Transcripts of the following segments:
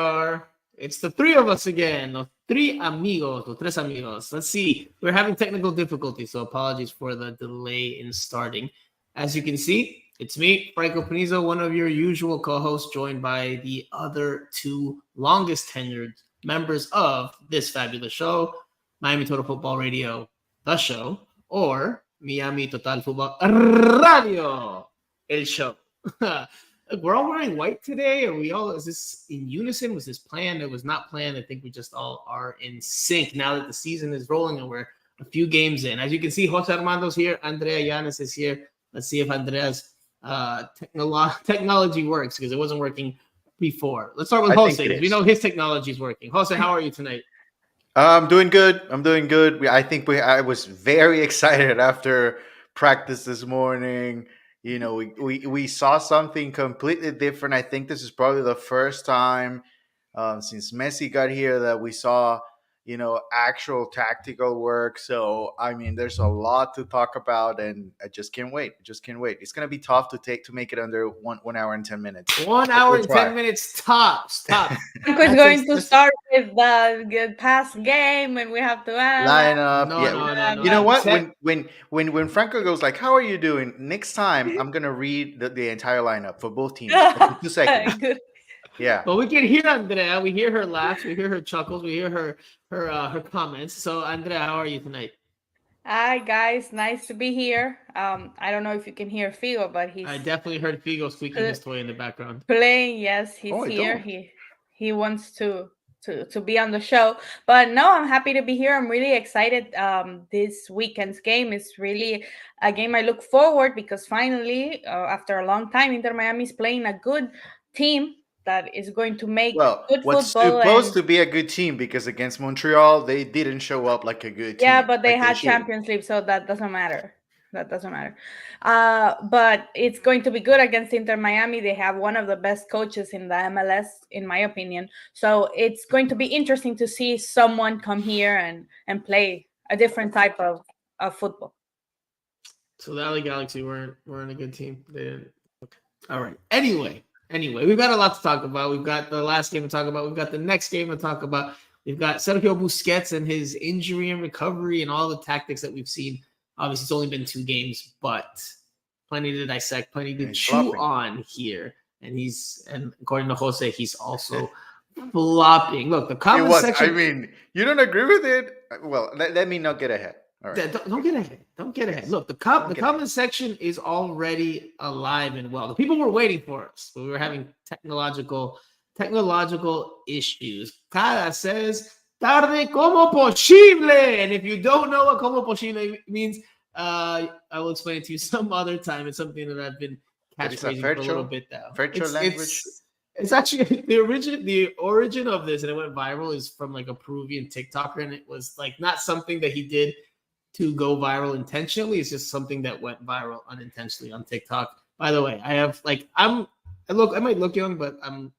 are. It's the three of us again. Los tres amigos. Let's see. We're having technical difficulties, so apologies for the delay in starting. As you can see, it's me, Franco Panizo, one of your usual co-hosts, joined by the other two longest tenured members of this fabulous show, Miami Total Football Radio, the show, or Miami Total Football Radio, el show. We're all wearing white today. Are we all? Is this in unison? Was this planned? It was not planned. I think we just all are in sync now that the season is rolling and we're a few games in. As you can see, Jose Armando's here. Andrea Llanes is here. Let's see if Andrea's technology works because it wasn't working before. Let's start with Jose because we know his technology is working. Jose, how are you tonight? I'm doing good. I was very excited after practice this morning. You know, we saw something completely different. I think this is probably the first time since Messi got here that we saw, actual tactical work. So, I mean, there's a lot to talk about, and I just can't wait. It's going to be tough to make it under 1 hour and 10 minutes. 1 hour and 10 minutes tops. Franco's going to start with the past game, and we have to line up. No. You know what? When Franco goes like, "How are you doing?" Next time, I'm gonna read the entire lineup for both teams. 2 seconds. Good. Yeah. But we can hear Andrea. We hear her laughs. We hear her chuckles. We hear her comments. So, Andrea, how are you tonight? Hi, guys. Nice to be here. I don't know if you can hear Figo, but I definitely heard Figo squeaking his toy in the background. Playing. Yes, he's here. He wants to be on the show. But no, I'm happy to be here. I'm really excited. This weekend's game is really a game I look forward because finally, after a long time, Inter Miami is playing a good team that is going to make good football. What's supposed to be a good team because against Montreal, they didn't show up like a good team. Yeah, but they had Champions League, so that doesn't matter. But it's going to be good against Inter Miami. They have one of the best coaches in the MLS, in my opinion. So it's going to be interesting to see someone come here and play a different type of football. So the LA Galaxy weren't a good team. They didn't. Okay. All right. Anyway, we've got a lot to talk about. We've got the last game to talk about. We've got the next game to talk about. We've got Sergio Busquets and his injury and recovery and all the tactics that we've seen. Obviously, it's only been 2 games, but plenty to dissect, plenty to chew on here. And according to Jose, he's also flopping. Look, the comment section. I mean, you don't agree with it? Well, let me not get ahead. All right. Don't get ahead. Look, the comment section is already alive and well. The people were waiting for us, but we were having technological issues. Cara says, tarde como posible. And if you don't know what como posible means, I will explain it to you some other time. It's something that I've been catchphrasing for a little bit now. Language. It's actually the origin of this, and it went viral, is from like a Peruvian TikToker, and it was like not something that he did to go viral intentionally. It's just something that went viral unintentionally on TikTok. By the way, I have I might look young, but I'm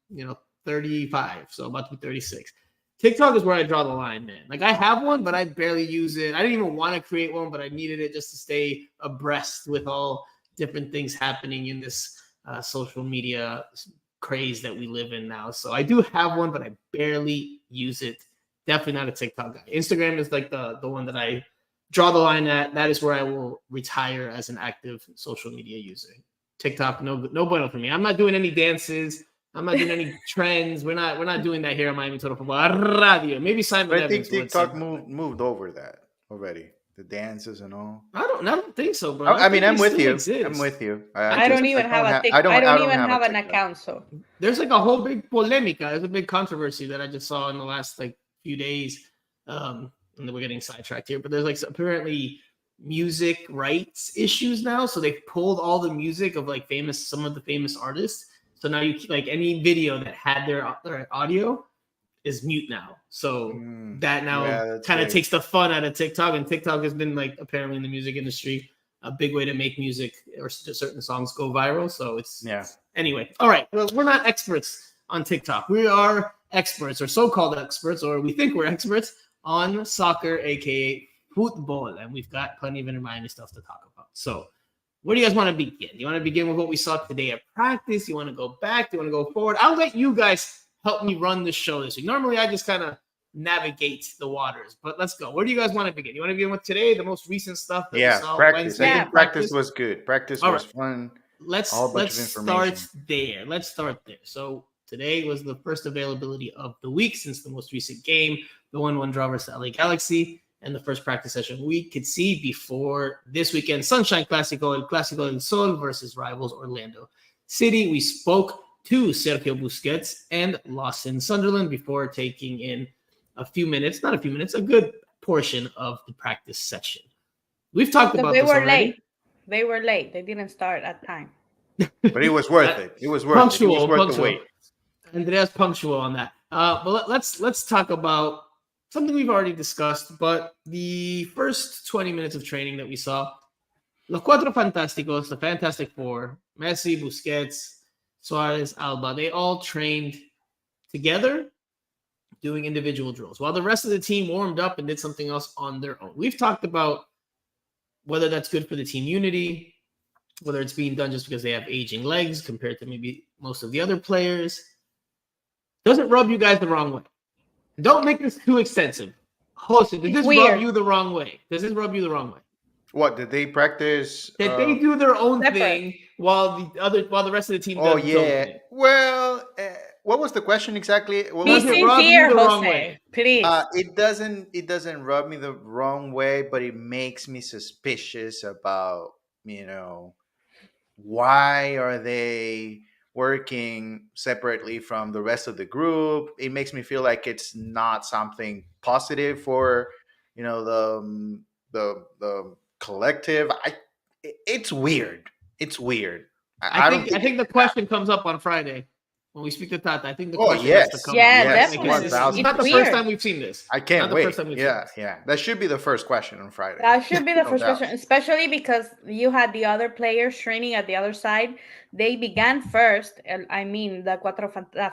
35, so about to be 36. TikTok is where I draw the line, man. Like I have one, but I barely use it. I didn't even want to create one, but I needed it just to stay abreast with all different things happening in this social media craze that we live in now. So I do have one, but I barely use it. Definitely not a TikTok guy. Instagram is like the one that I draw the line at. That is where I will retire as an active social media user. TikTok, no bueno for me. I'm not doing any dances. I'm not doing any trends. We're not doing that here on Miami Total Football Radio. Maybe Simon Evans. I think TikTok moved over that already. The dances and all. I don't think so, bro. I'm with you. Exist. I'm with you. I don't even have a TikTok. I don't even have an account. So there's like a whole big polemica. There's a big controversy that I just saw in the last few days. And we're getting sidetracked here, but there's apparently music rights issues now. So they pulled all the music of some of the famous artists. So now you any video that had their audio is mute now. So that now kind of takes the fun out of TikTok. And TikTok has been apparently in the music industry a big way to make music or certain songs go viral. So anyway. All right. Well, we're not experts on TikTok. We are experts, or so-called experts, or we think we're experts on soccer, aka football, and we've got plenty of Inter Miami stuff to talk about. So, where do you guys want to begin? You want to begin with what we saw today at practice? You want to go back? Do you want to go forward? I'll let you guys help me run the show this week. Normally, I just kind of navigate the waters, but let's go. Where do you guys want to begin? You want to begin with today, the most recent stuff that we saw practice. Wednesday? I think practice was good. Practice was fun. Let's start there. So today was the first availability of the week since the most recent game, the 1-1 draw versus LA Galaxy, and the first practice session we could see before this weekend, Sunshine Clasico, El Clásico del Sol versus rivals Orlando City. We spoke to Sergio Busquets and Lawson Sunderland before taking in a good portion of the practice session. We've talked about this already. They were late. They didn't start at time. But it was worth it. It was worth punctual, it. It was worth the wait. Andrea's punctual on that. But let's talk about something we've already discussed, but the first 20 minutes of training that we saw, Los Cuatro Fantásticos, the Fantastic Four, Messi, Busquets, Suarez, Alba, they all trained together doing individual drills while the rest of the team warmed up and did something else on their own. We've talked about whether that's good for the team unity, whether it's being done just because they have aging legs compared to maybe most of the other players. Does it rub you guys the wrong way? Don't make this too extensive. Jose, did this rub you the wrong way? Does this rub you the wrong way? What did they practice? Did they do their own thing while the rest of the team? Oh yeah. Well, what was the question exactly? Be sincere, Jose. Please. It doesn't rub me the wrong way, but it makes me suspicious about why are they working separately from the rest of the group. It makes me feel like it's not something positive for the collective. It's weird. I think the question comes up on Friday when we speak to Tata. I think the question has to come up. Definitely. It's not the first time we've seen this. I can't wait. Yeah. That should be the first question on Friday. That should be the first question, especially because you had the other players training at the other side. They began first. I mean, the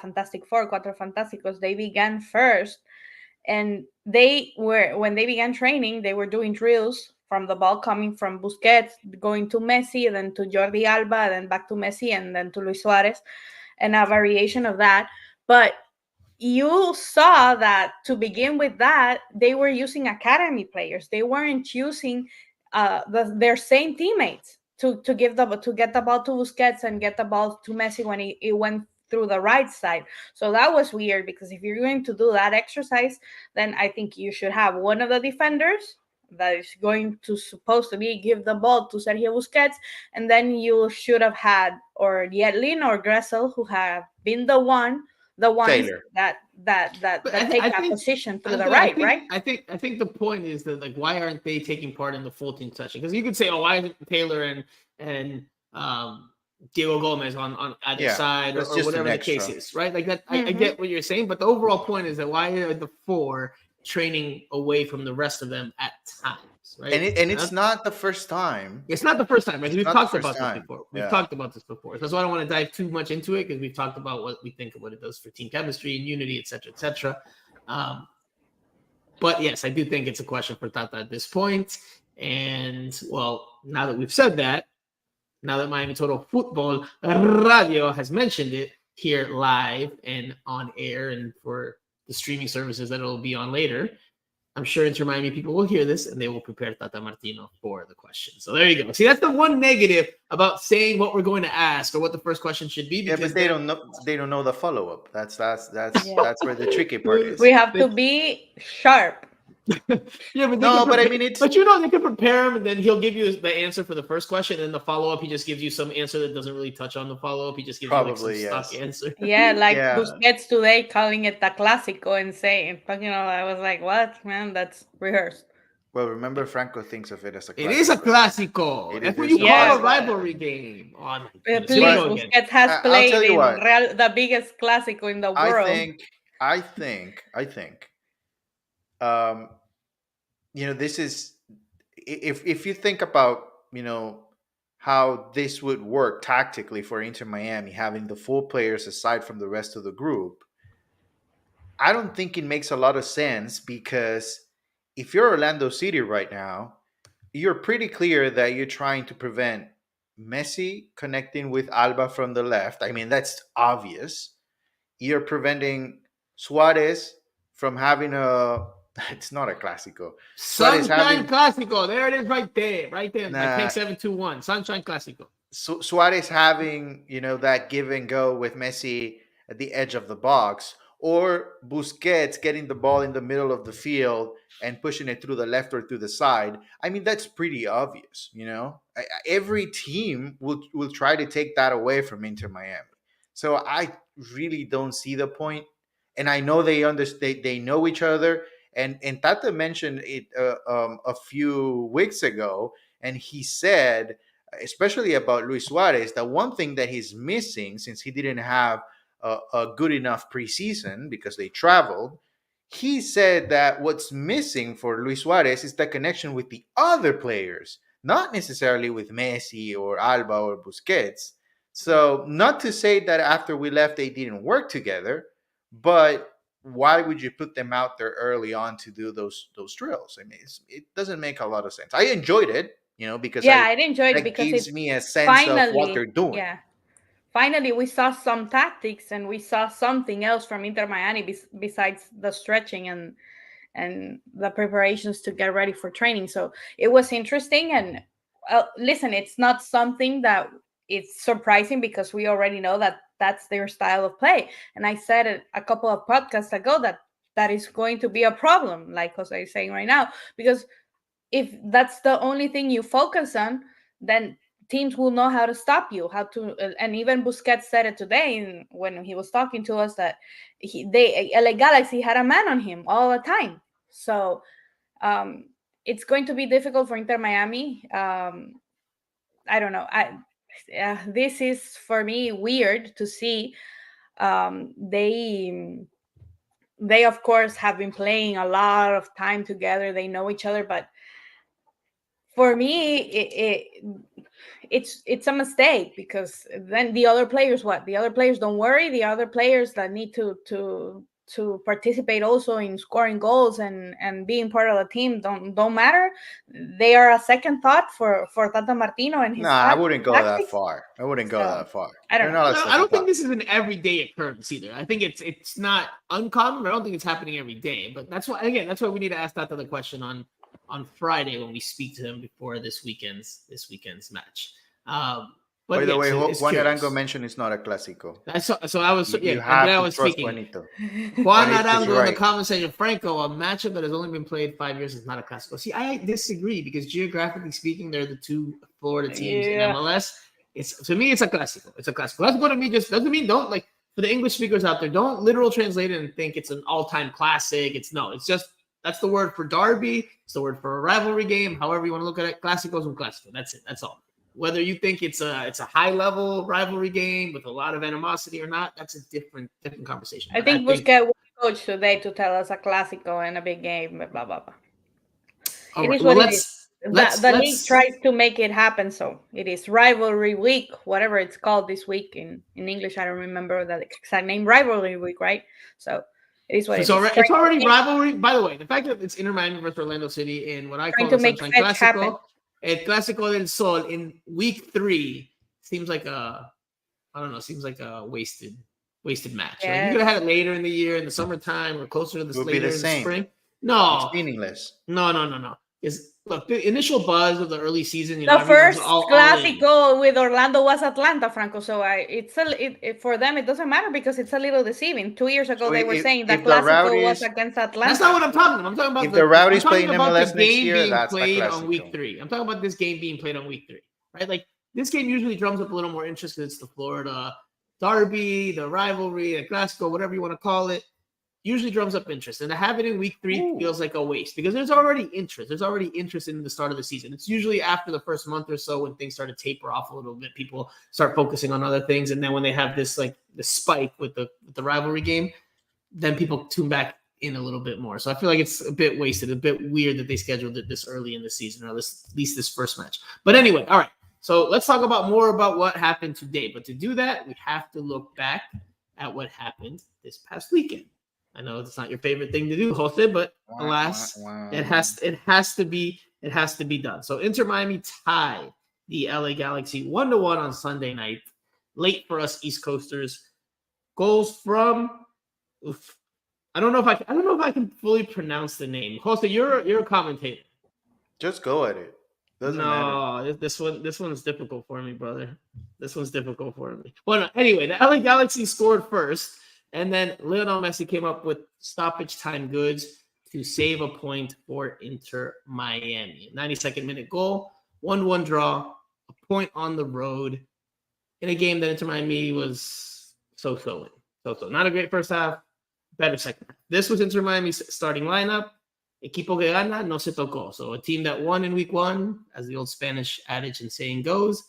Fantastic Four, Cuatro Fantásticos, they began first. And when they began training, they were doing drills from the ball coming from Busquets, going to Messi, then to Jordi Alba, then back to Messi, and then to Luis Suarez, and a variation of that. But you saw that to begin with that, they were using academy players. They weren't using their same teammates to get the ball to Busquets and get the ball to Messi when it went through the right side. So that was weird, because if you're going to do that exercise, then I think you should have one of the defenders that is supposed to give the ball to Sergio Busquets, and then you should have had or Yedlin or Gressel, who have been the ones that take that position to the right, right? I think the point is that, like, why aren't they taking part in the full team session? Because you could say, oh, why isn't Taylor and Diego Gomez on either side or whatever the case is, right? Like that, I get what you're saying, but the overall point is that why are the four training away from the rest of them at times, right? And it's not the first time. It's not the first time, right? We've talked about this before. We've talked about this before. That's why I don't want to dive too much into it, because we've talked about what we think of what it does for team chemistry and unity, et cetera, et cetera. But yes, I do think it's a question for Tata at this point. And well, now that we've said that, now that Miami Total Football Radio has mentioned it here live and on air, and for the streaming services that it'll be on later, I'm sure Inter Miami people will hear this and they will prepare Tata Martino for the question. So there you go. See, that's the one negative about saying what we're going to ask or what the first question should be. Because they don't know the follow up. That's where the tricky part is. We have to be sharp. Yeah, but I mean, they can prepare him, and then he'll give you the answer for the first question, and then the follow up, he just gives you some answer that doesn't really touch on the follow up. He just gives you some stock answer. Yeah, Busquets today calling it the Clasico and saying, I was like, what, man? That's rehearsed. Well, remember, Franco thinks of it as a Clasico. It is a Clasico. That's what you call a rivalry game. Please, Busquets has played in the biggest Clasico in the world. I think. This is, if you think about, how this would work tactically for Inter Miami, having the full players aside from the rest of the group, I don't think it makes a lot of sense, because if you're Orlando City right now, you're pretty clear that you're trying to prevent Messi connecting with Alba from the left. I mean, that's obvious. you're preventing Suarez from having a. It's not a Clasico. Suarez Sunshine having Clasico. There it is, right there, right there. I think nah, 7-2-1. Sunshine Clasico. Suarez having that give and go with Messi at the edge of the box, or Busquets getting the ball in the middle of the field and pushing it through the left or through the side. I mean, that's pretty obvious. Every team will try to take that away from Inter Miami. So I really don't see the point. And I know they understand. They know each other. And Tata mentioned it a few weeks ago, and he said, especially about Luis Suarez, the one thing that he's missing, since he didn't have a good enough preseason because they traveled, he said that what's missing for Luis Suarez is the connection with the other players, not necessarily with Messi or Alba or Busquets. So, not to say that after we left they didn't work together, but why would you put them out there early on to do those drills? I mean, it doesn't make a lot of sense. I enjoyed it, because Yeah, I enjoyed it that because gives it's me a sense of what they're finally, doing. yeah, finally we saw some tactics and we saw something else from Inter Miami besides the stretching and the preparations to get ready for training. So it was interesting. And listen, it's not something that it's surprising because we already know that that's their style of play. And I said it a couple of podcasts ago that is going to be a problem, like Jose is saying right now, because if that's the only thing you focus on, then teams will know how to stop you, how to. And even Busquets said it today when he was talking to us that LA Galaxy had a man on him all the time. So it's going to be difficult for Inter Miami. I don't know. This is for me weird to see. They of course have been playing a lot of time together. They know each other, but for me, it's a mistake because then the other players, the other players don't worry. The other players that need to participate also in scoring goals and being part of the team don't matter. They are a second thought for Tata Martino and his Nah, I wouldn't go that tactics. far. I wouldn't go So that far. I don't They're know. not a I second don't think thought. this is an everyday occurrence either. I think it's not uncommon. I don't think it's happening every day. But that's why we need to ask Tata the question on Friday when we speak to him before this weekend's match. But By the way, it's Juan curious. Arango mentioned it's not a Clasico. So I was You Andrea have to was trust speaking. Juanito. Juan Juanito is Arango in the right. comment section, Franco, a matchup that has only been played 5 years is not a Clasico. See, I disagree because geographically speaking, they're the two Florida teams in MLS. To me, it's a Clasico. It's a Clasico. That's what I mean. Just doesn't mean don't like for the English speakers out there. Don't literal translate it and think it's an all-time classic. It's just that's the word for derby. It's the word for a rivalry game. However you want to look at it, Clasico is un Clasico. That's it. That's all. Whether you think it's a high-level rivalry game with a lot of animosity or not, that's a different conversation. I think Busquets was coach today to tell us a Clasico and a big game. Blah blah blah. It is what it is. The league tries to make it happen, so it is rivalry week, whatever it's called this week in English. I don't remember the exact name. Rivalry week, right? So it is what it is. It's already rivalry. By the way, the fact that it's Inter Miami versus Orlando City in what I call the Sunshine Clasico, El Clásico del Sol in week 3 seems like a wasted match. Yes. Right? You could have had it later in the year, in the summertime, or closer to later in the spring. No, it's meaningless. No. Look, the initial buzz of the early season. The first Clásico with Orlando was Atlanta, Franco. So for them it doesn't matter because it's a little deceiving. 2 years ago they were saying that Clásico was against Atlanta. That's not what I'm talking about. I'm talking about if the Rowdies play in MLS next year, that's played on week 3. I'm talking about this game being played on week 3, right? Like this game usually drums up a little more interest because it's the Florida derby, the rivalry, the Clásico, whatever you want to call it. Usually drums up interest, and to have it in week 3 feels like a waste because there's already interest. There's already interest in the start of the season. It's usually after the first month or so when things start to taper off a little bit. People start focusing on other things, and then when they have this the spike with the rivalry game, then people tune back in a little bit more. So I feel like it's a bit wasted, a bit weird that they scheduled it this early in the season, or at least this first match. But anyway, all right. So let's talk more about what happened today. But to do that, we have to look back at what happened this past weekend. I know it's not your favorite thing to do, Jose, but alas, it has to be done. So Inter Miami tied the LA Galaxy 1-1 on Sunday night, late for us East Coasters. Goals from. Oof, I don't know if I can fully pronounce the name. Jose, you're a commentator. Just go at it. Doesn't matter. No, this one's difficult for me, brother. This one's difficult for me. Well, no, anyway, the LA Galaxy scored first, and then Lionel Messi came up with stoppage time goods to save a point for Inter Miami. 92nd minute goal, 1-1 draw, a point on the road in a game that Inter Miami was so-so in. So not a great first half, better second half. This was Inter Miami's starting lineup. Equipo que gana no se tocó. So a team that won in week 1, as the old Spanish adage and saying goes,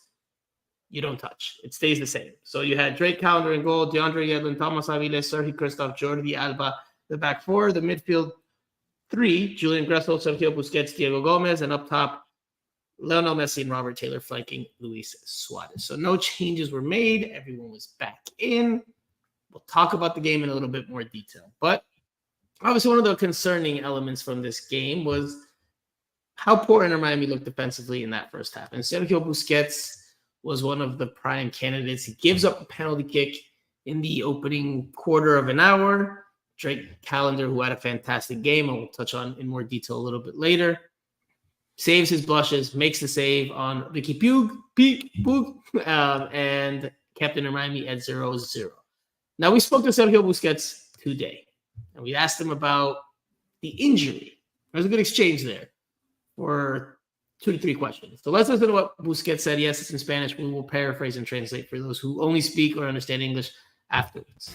you don't touch. It stays the same. So you had Drake Callender in goal, DeAndre Yedlin, Thomas Aviles, Sergio Christoph, Jordi Alba, the back four, the midfield 3, Julian Gressel, Sergio Busquets, Diego Gomez, and up top, Lionel Messi and Robert Taylor flanking Luis Suarez. So no changes were made. Everyone was back in. We'll talk about the game in a little bit more detail. But obviously, one of the concerning elements from this game was how poor Inter Miami looked defensively in that first half. And Sergio Busquets was one of the prime candidates. He gives up a penalty kick in the opening quarter of an hour. Drake Callender, who had a fantastic game, and we'll touch on in more detail a little bit later, saves his blushes, makes the save on Ricky Pug, and kept Inter Miami at 0-0. Now, we spoke to Sergio Busquets today, and we asked him about the injury. There's a good exchange there for 2 to 3 questions. So let's listen to what Busquets said. Yes, it's in Spanish. We will paraphrase and translate for those who only speak or understand English afterwards.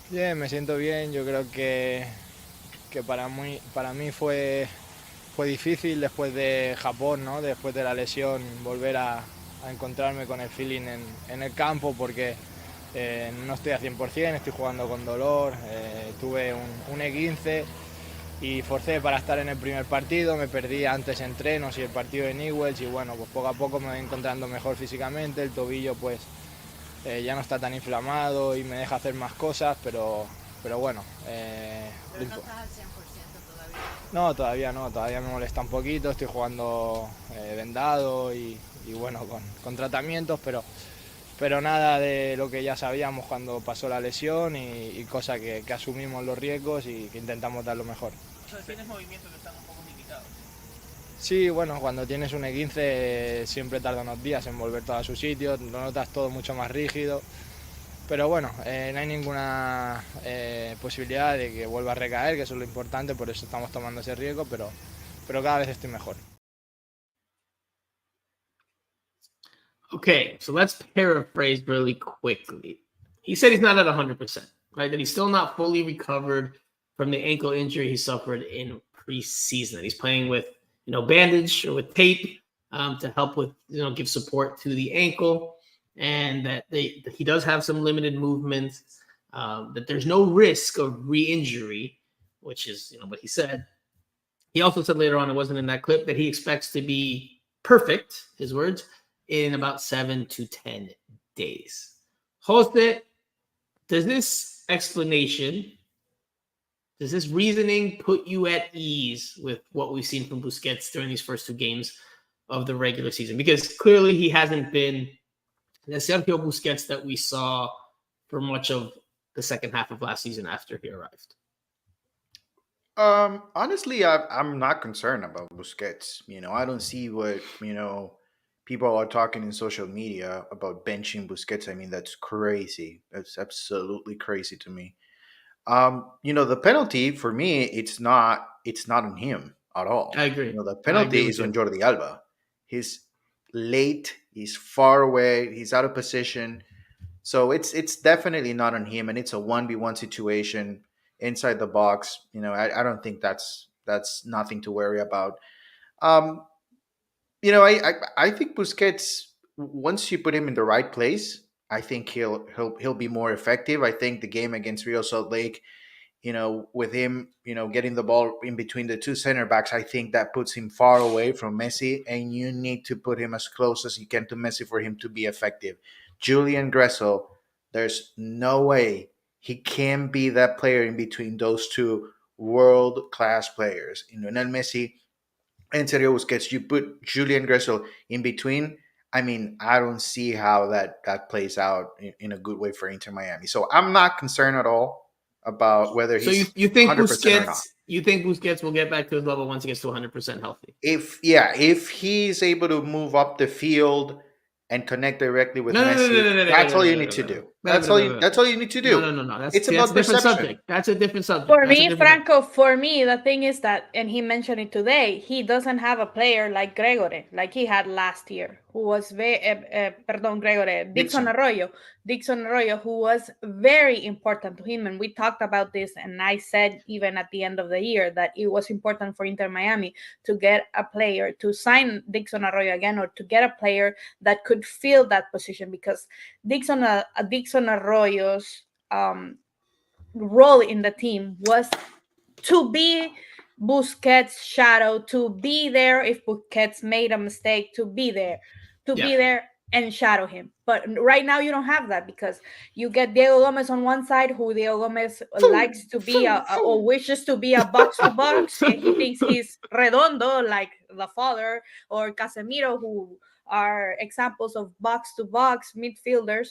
Bien, me siento bien. Yo creo que para mí fue difícil después de Japón, ¿no? Después de la lesión, volver a encontrarme con el feeling en el campo, porque no estoy a 100%, estoy jugando con dolor, tuve un E15 y forcé para estar en el primer partido, me perdí antes entrenos y el partido de Newell's, y bueno, pues poco a poco me voy encontrando mejor físicamente, el tobillo pues ya no está tan inflamado y me deja hacer más cosas, pero bueno. ¿Pero no estás al 100% todavía? No, todavía no, todavía me molesta un poquito, estoy jugando vendado y bueno, con tratamientos, pero nada de lo que ya sabíamos cuando pasó la lesión y cosa que asumimos los riesgos y que intentamos dar lo mejor. ¿Tienes movimientos que están un poco limitados? Sí, bueno, cuando tienes un E15 siempre tarda unos días en volver todo a su sitio, lo notas todo mucho más rígido, pero bueno, no hay ninguna posibilidad de que vuelva a recaer, que eso es lo importante, por eso estamos tomando ese riesgo, pero cada vez estoy mejor. Okay, so let's paraphrase really quickly. He said he's not at 100%, right? That he's still not fully recovered from the ankle injury he suffered in preseason. That he's playing with, bandage or with tape to help with, give support to the ankle, and that he does have some limited movement. That there's no risk of re-injury, which is, what he said. He also said later on, it wasn't in that clip, that he expects to be perfect, his words, in about 7 to 10 days. Jose, does this reasoning put you at ease with what we've seen from Busquets during these first 2 games of the regular season? Because clearly he hasn't been the Sergio Busquets that we saw for much of the second half of last season after he arrived. Honestly, I'm not concerned about Busquets. I don't see what, people are talking in social media about benching Busquets. I mean, that's crazy. That's absolutely crazy to me. The penalty for me, it's not on him at all. I agree. The penalty is on Jordi Alba. He's late. He's far away. He's out of position. So it's definitely not on him, and it's a 1v1 situation inside the box. I don't think that's nothing to worry about. I think Busquets, once you put him in the right place, I think he'll be more effective. I think the game against Real Salt Lake, with him, getting the ball in between the 2 center backs, I think that puts him far away from Messi, and you need to put him as close as you can to Messi for him to be effective. Julian Gressel, there's no way he can be that player in between those 2 world-class players. Lionel Messi and Sergio Busquets, you put Julian Gressel in between, I mean, I don't see how that plays out in a good way for Inter Miami. So I'm not concerned at all about whether So he's you think 100% or not. Busquets will get back to his level once he gets to 100% healthy? If he's able to move up the field and connect directly with No, no, no, no, Messi, no, no, no, that's no, all no, you no, need no, to no, do. no, That's no, all no, you no, that's all you need to no, do. no, no, no. It's That's about a different perception. subject. That's a different subject. For That's a me, different. Franco, for me, the thing is that, and he mentioned it today, he doesn't have a player like Gregory, like he had last year, who was Dixon Arroyo, who was very important to him. And we talked about this, and I said even at the end of the year that it was important for Inter Miami to get a player, to sign Dixon Arroyo again, or to get a player that could fill that position, because Dixon Arroyo's role in the team was to be Busquets' shadow, to be there if Busquets made a mistake, to be there and shadow him. But right now you don't have that, because you get Diego Gomez on one side, who Diego Gomez likes to be or wishes to be a box to box. He thinks he's Redondo, like the father, or Casemiro, who are examples of box to box midfielders,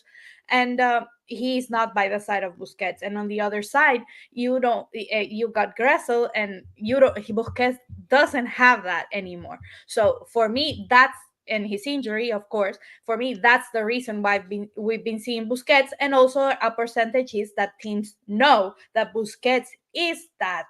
and he's not by the side of Busquets. And on the other side, you got Gressel, and Busquets doesn't have that anymore. So for me, that's, and his injury, of course, for me, that's the reason why we've been seeing Busquets. And also a percentage is that teams know that Busquets is that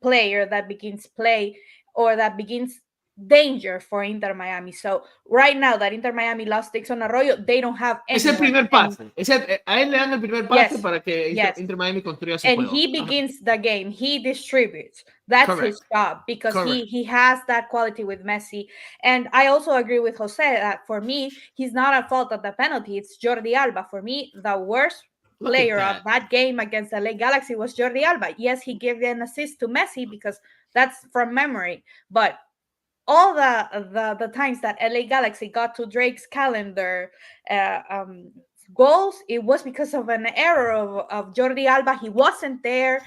player that begins play, or that begins danger for Inter Miami. So right now that Inter Miami lost Dixon Arroyo, they don't have Es el primer pase. A él le dan el primer pase para que Inter Miami construya su juego. And he begins the game. He distributes. That's his job, because he has that quality with Messi. And I also agree with Jose that for me, he's not at fault of the penalty. It's Jordi Alba. For me, the worst player of that game against LA Galaxy was Jordi Alba. Yes, he gave an assist to Messi, because that's from memory. But all the times that LA Galaxy got to Drake's calendar goals, it was because of an error of Jordi Alba. He wasn't there.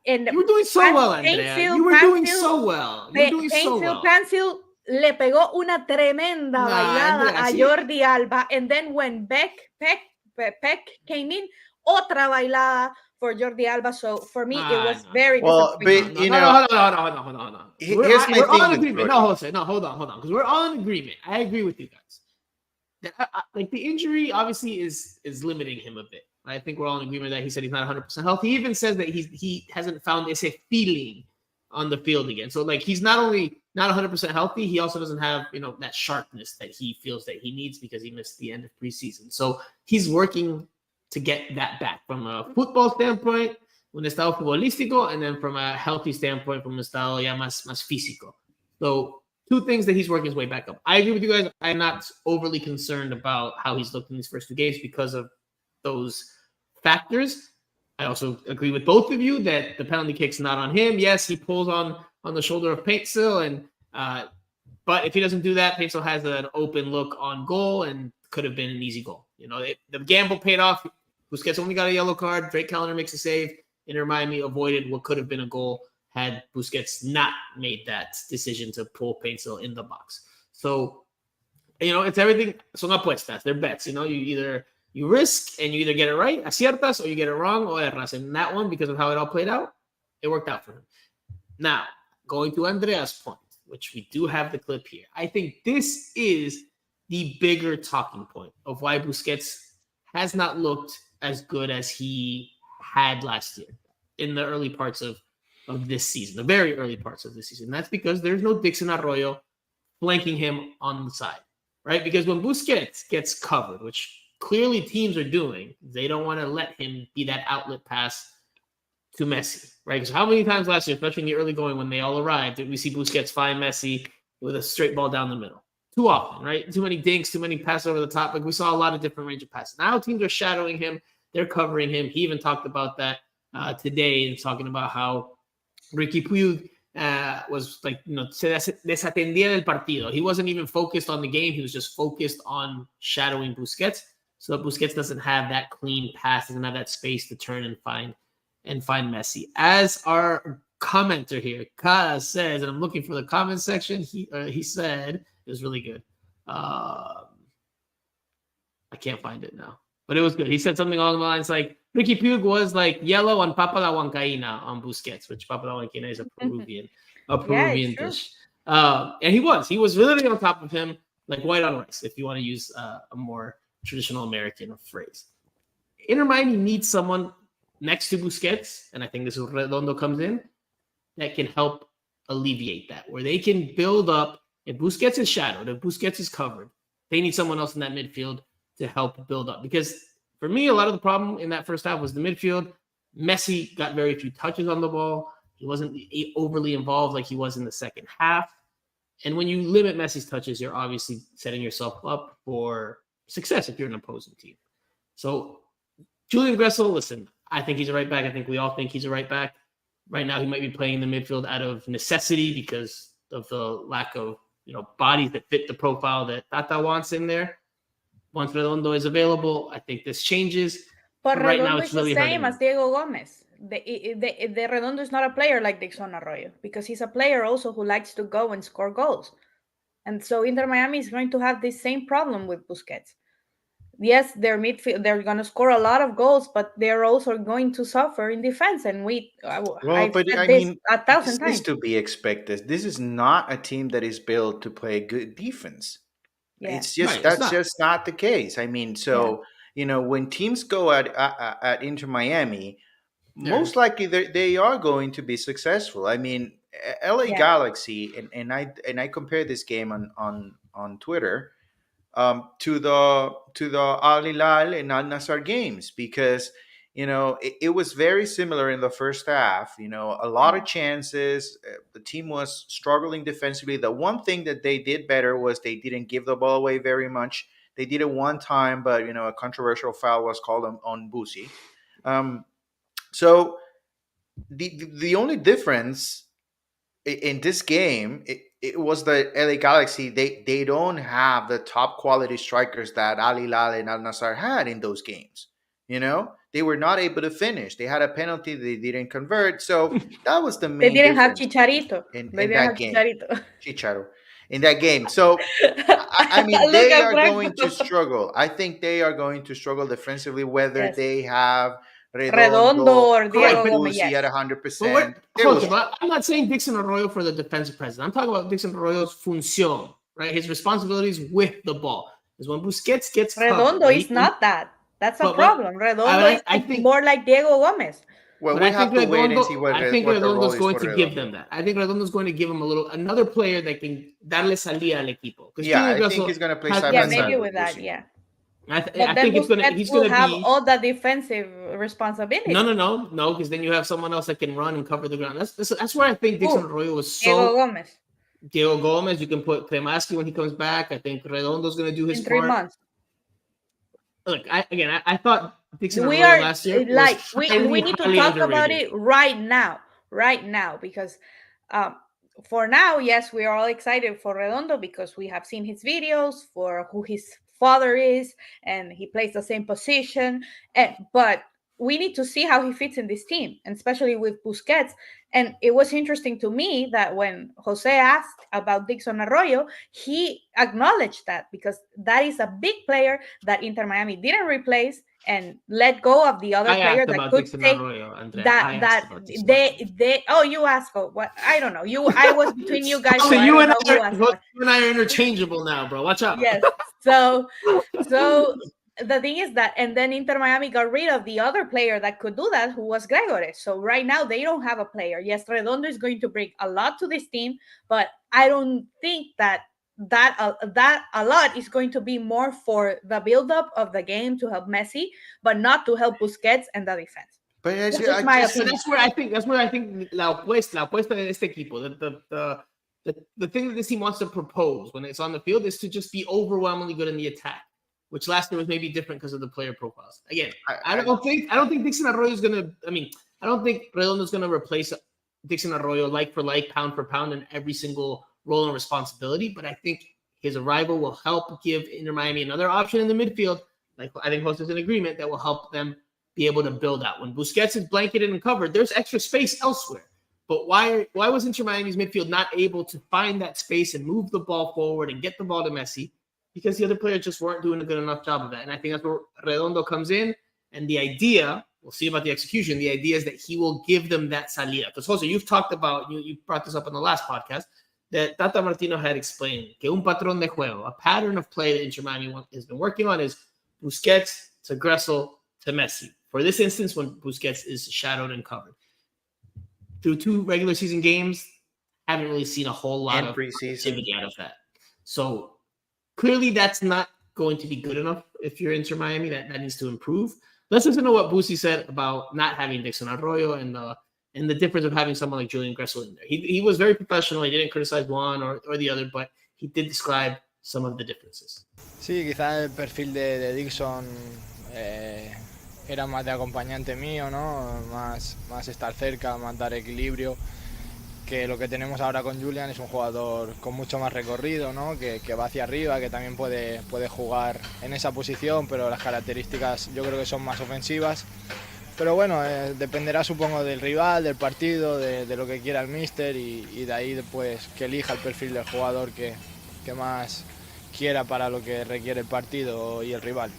And you were doing so well, Andrea. You were doing so well. You were doing so well. Painfield le pegó una tremenda bailada a Jordi Alba. And then when Peck came in, otra bailada for Jordi Alba. So for me, it was very disappointing. Hold on. We're all in agreement. No, Jose, no, hold on. Because we're all in agreement. I agree with you guys. Like the injury obviously is limiting him a bit. I think we're all in agreement that he said he's not 100% healthy. He even says that he hasn't found ese feeling on the field again. So like he's not only not 100% healthy, he also doesn't have that sharpness that he feels that he needs because he missed the end of preseason. So he's working to get that back from a football standpoint, un estado futbolístico, and then from a healthy standpoint, from un estado ya más físico. So two things that he's working his way back up. I agree with you guys. I'm not overly concerned about how he's looked in these first two games because of those factors. I also agree with both of you that the penalty kick's not on him. Yes, he pulls on the shoulder of Paintsill, but if he doesn't do that, Paintsill has an open look on goal and could have been an easy goal. The gamble paid off. Busquets only got a yellow card. Drake Callender makes a save. Inter Miami avoided what could have been a goal had Busquets not made that decision to pull Paintsill in the box. So, it's everything. Son apuestas. They're bets. You risk and you either get it right, aciertas, or you get it wrong, or erras. And that one, because of how it all played out, it worked out for him. Now, going to Andrea's point, which we do have the clip here. I think this is the bigger talking point of why Busquets has not looked as good as he had last year in the early parts of this season, the very early parts of this season. That's because there's no Dixon Arroyo flanking him on the side, right? Because when Busquets gets covered, which clearly teams are doing, they don't want to let him be that outlet pass to Messi, right? Because how many times last year, especially in the early going when they all arrived, did we see Busquets find Messi with a straight ball down the middle? Too often, right? Too many dinks, too many passes over the top. Like we saw a lot of different range of passes. Now teams are shadowing him. They're covering him. He even talked about that today and talking about how Ricky Puig was like, se desatendía del partido. He wasn't even focused on the game. He was just focused on shadowing Busquets. So Busquets doesn't have that clean pass, doesn't have that space to turn and find Messi. As our commenter here, Kara says, and I'm looking for the comment section. He said, it was really good. I can't find it now. But it was good. He said something along the lines like Ricky Puig was like yellow on Papa la Huancaína on Busquets, which Papa la Huancaína is a Peruvian dish. And he was really on top of him, like white on rice, if you want to use a more traditional American phrase. Inter Miami needs someone next to Busquets, and I think this is where Redondo comes in, that can help alleviate that, where they can build up. If Busquets is shadowed, if Busquets is covered, they need someone else in that midfield to help build up. Because for me, a lot of the problem in that first half was the midfield. Messi got very few touches on the ball. He wasn't overly involved like he was in the second half. And when you limit Messi's touches, you're obviously setting yourself up for success if you're an opposing team. So Julian Gressel, listen, I think he's a right back. I think we all think he's a right back. Right now, he might be playing in the midfield out of necessity because of the lack of bodies that fit the profile that Tata wants in there. Once Redondo is available, I think this changes. But right Redondo now, it's is really the same hurting. as Diego Gomez. The Redondo is not a player like Dixon Arroyo because he's a player also who likes to go and score goals. And so Inter Miami is going to have this same problem with Busquets. Yes, their midfield, they're going to score a lot of goals, but they're also going to suffer in defense. And I've said this 1,000 this times. is to be expected. This is not a team that is built to play good defense. Yeah. It's just just not the case. I mean, so when teams go at Inter Miami, most likely they are going to be successful. I mean, LA Galaxy, and I compare this game on Twitter to the Al Hilal and Al Nassr games because it was very similar in the first half. A lot of chances. The team was struggling defensively. The one thing that they did better was they didn't give the ball away very much. They did it one time, but a controversial foul was called on Busi. So the only difference in this game, it was the LA Galaxy. They don't have the top quality strikers that Al Hilal and Al Nassr had in those games. They were not able to finish. They had a penalty they didn't convert. So that was the main. They didn't have difference Chicharito. in They didn't that have game. Chicharito. Chicharo in that game. So I mean, they are going to struggle. I think they are going to struggle defensively, whether they have Redondo or Diego Gomez at 100%. I'm not saying Dixon Arroyo for the defensive presence. I'm talking about Dixon Arroyo's función, right? His responsibilities with the ball. Because when Busquets gets Redondo is not that. That's a problem. Redondo is more like Diego Gomez. Well, we have to wait and see I think Redondo's going to give them that. I think Redondo's going to give them another player that can darle salida al equipo. I think he's going to play side by side. Maybe with that, I think he's going to have all the defensive responsibility. No, because then you have someone else that can run and cover the ground. That's where I think Dixon Arroyo was so. Diego Gomez. You can put Kremaski when he comes back. I think Redondo's going to do his part. 3 months. Look, I thought Dixon Arroyo last year we need to talk about it right now, because for now, yes, we are all excited for Redondo because we have seen his videos for who his father is, and he plays the same position. But we need to see how he fits in this team, and especially with Busquets. And it was interesting to me that when Jose asked about Dixon Arroyo, he acknowledged that because that is a big player that Inter Miami didn't replace and let go of the other player that could Dixon take Arroyo, you asked what I don't know. I was between you guys. You and I are interchangeable now, bro. Watch out. Yes. So the thing is that, and then Inter Miami got rid of the other player that could do that, who was Gregore. So right now they don't have a player. Yes, Redondo is going to bring a lot to this team, but I don't think that a lot is going to be more for the build-up of the game to help Messi, but not to help Busquets and the defense. But that's where I think la apuesta de este equipo, the thing that this team wants to propose when it's on the field is to just be overwhelmingly good in the attack, which last year was maybe different because of the player profiles. Again, I don't think Dixon Arroyo is gonna. I don't think Redondo is gonna replace Dixon Arroyo like for like, pound for pound in every single role and responsibility. But I think his arrival will help give Inter Miami another option in the midfield. Like I think Jose's in agreement that will help them be able to build out. When Busquets is blanketed and covered, there's extra space elsewhere. But why was Inter Miami's midfield not able to find that space and move the ball forward and get the ball to Messi? because the other players just weren't doing a good enough job of that. And I think that's where Redondo comes in. And the idea, we'll see about the execution, the idea is that he will give them that salida. Because Jose, you've talked about, you brought this up in the last podcast, that Tata Martino had explained que un patrón de juego, a pattern of play that Inter Miami has been working on is Busquets to Gressel to Messi. For this instance, when Busquets is shadowed and covered. Through 2 regular season games, haven't really seen a whole lot of activity out of that. So clearly that's not going to be good enough if you're Inter Miami. That needs to improve. Let's listen to what Busi said about not having Dixon Arroyo and the difference of having someone like Julian Gressel in there. He was very professional. He didn't criticize one or the other, but he did describe some of the differences. Sí, quizás el perfil de Dixon era más de acompañante mío, ¿no? Más estar cerca, más dar equilibrio. Que lo que tenemos ahora con Julian es un jugador con mucho más recorrido, ¿no? Que va hacia arriba, que también puede jugar en esa posición, pero las características yo creo que son más ofensivas. Pero bueno, dependerá supongo del rival, del partido, de lo que quiera el míster y de ahí pues que elija el perfil del jugador que más quiera para lo que requiere el partido y el rival.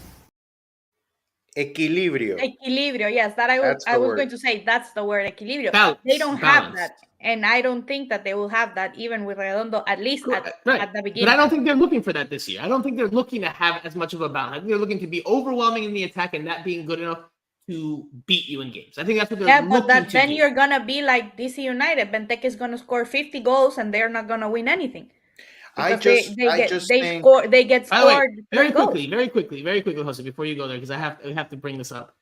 Equilibrio. Equilibrio, yes, that I was going to say, that's the word, equilibrio. Balance, they don't have that, and I don't think that they will have that even with Redondo, at least at the beginning. But I don't think they're looking for that this year. I don't think they're looking to have as much of a balance. I think they're looking to be overwhelming in the attack and that being good enough to beat you in games. I think that's what they're looking to do. Yeah, but then you're going to be like DC United. Benteke is going to score 50 goals and they're not going to win anything. They get scored. Very quickly, Jose, before you go there, because I have to bring this up.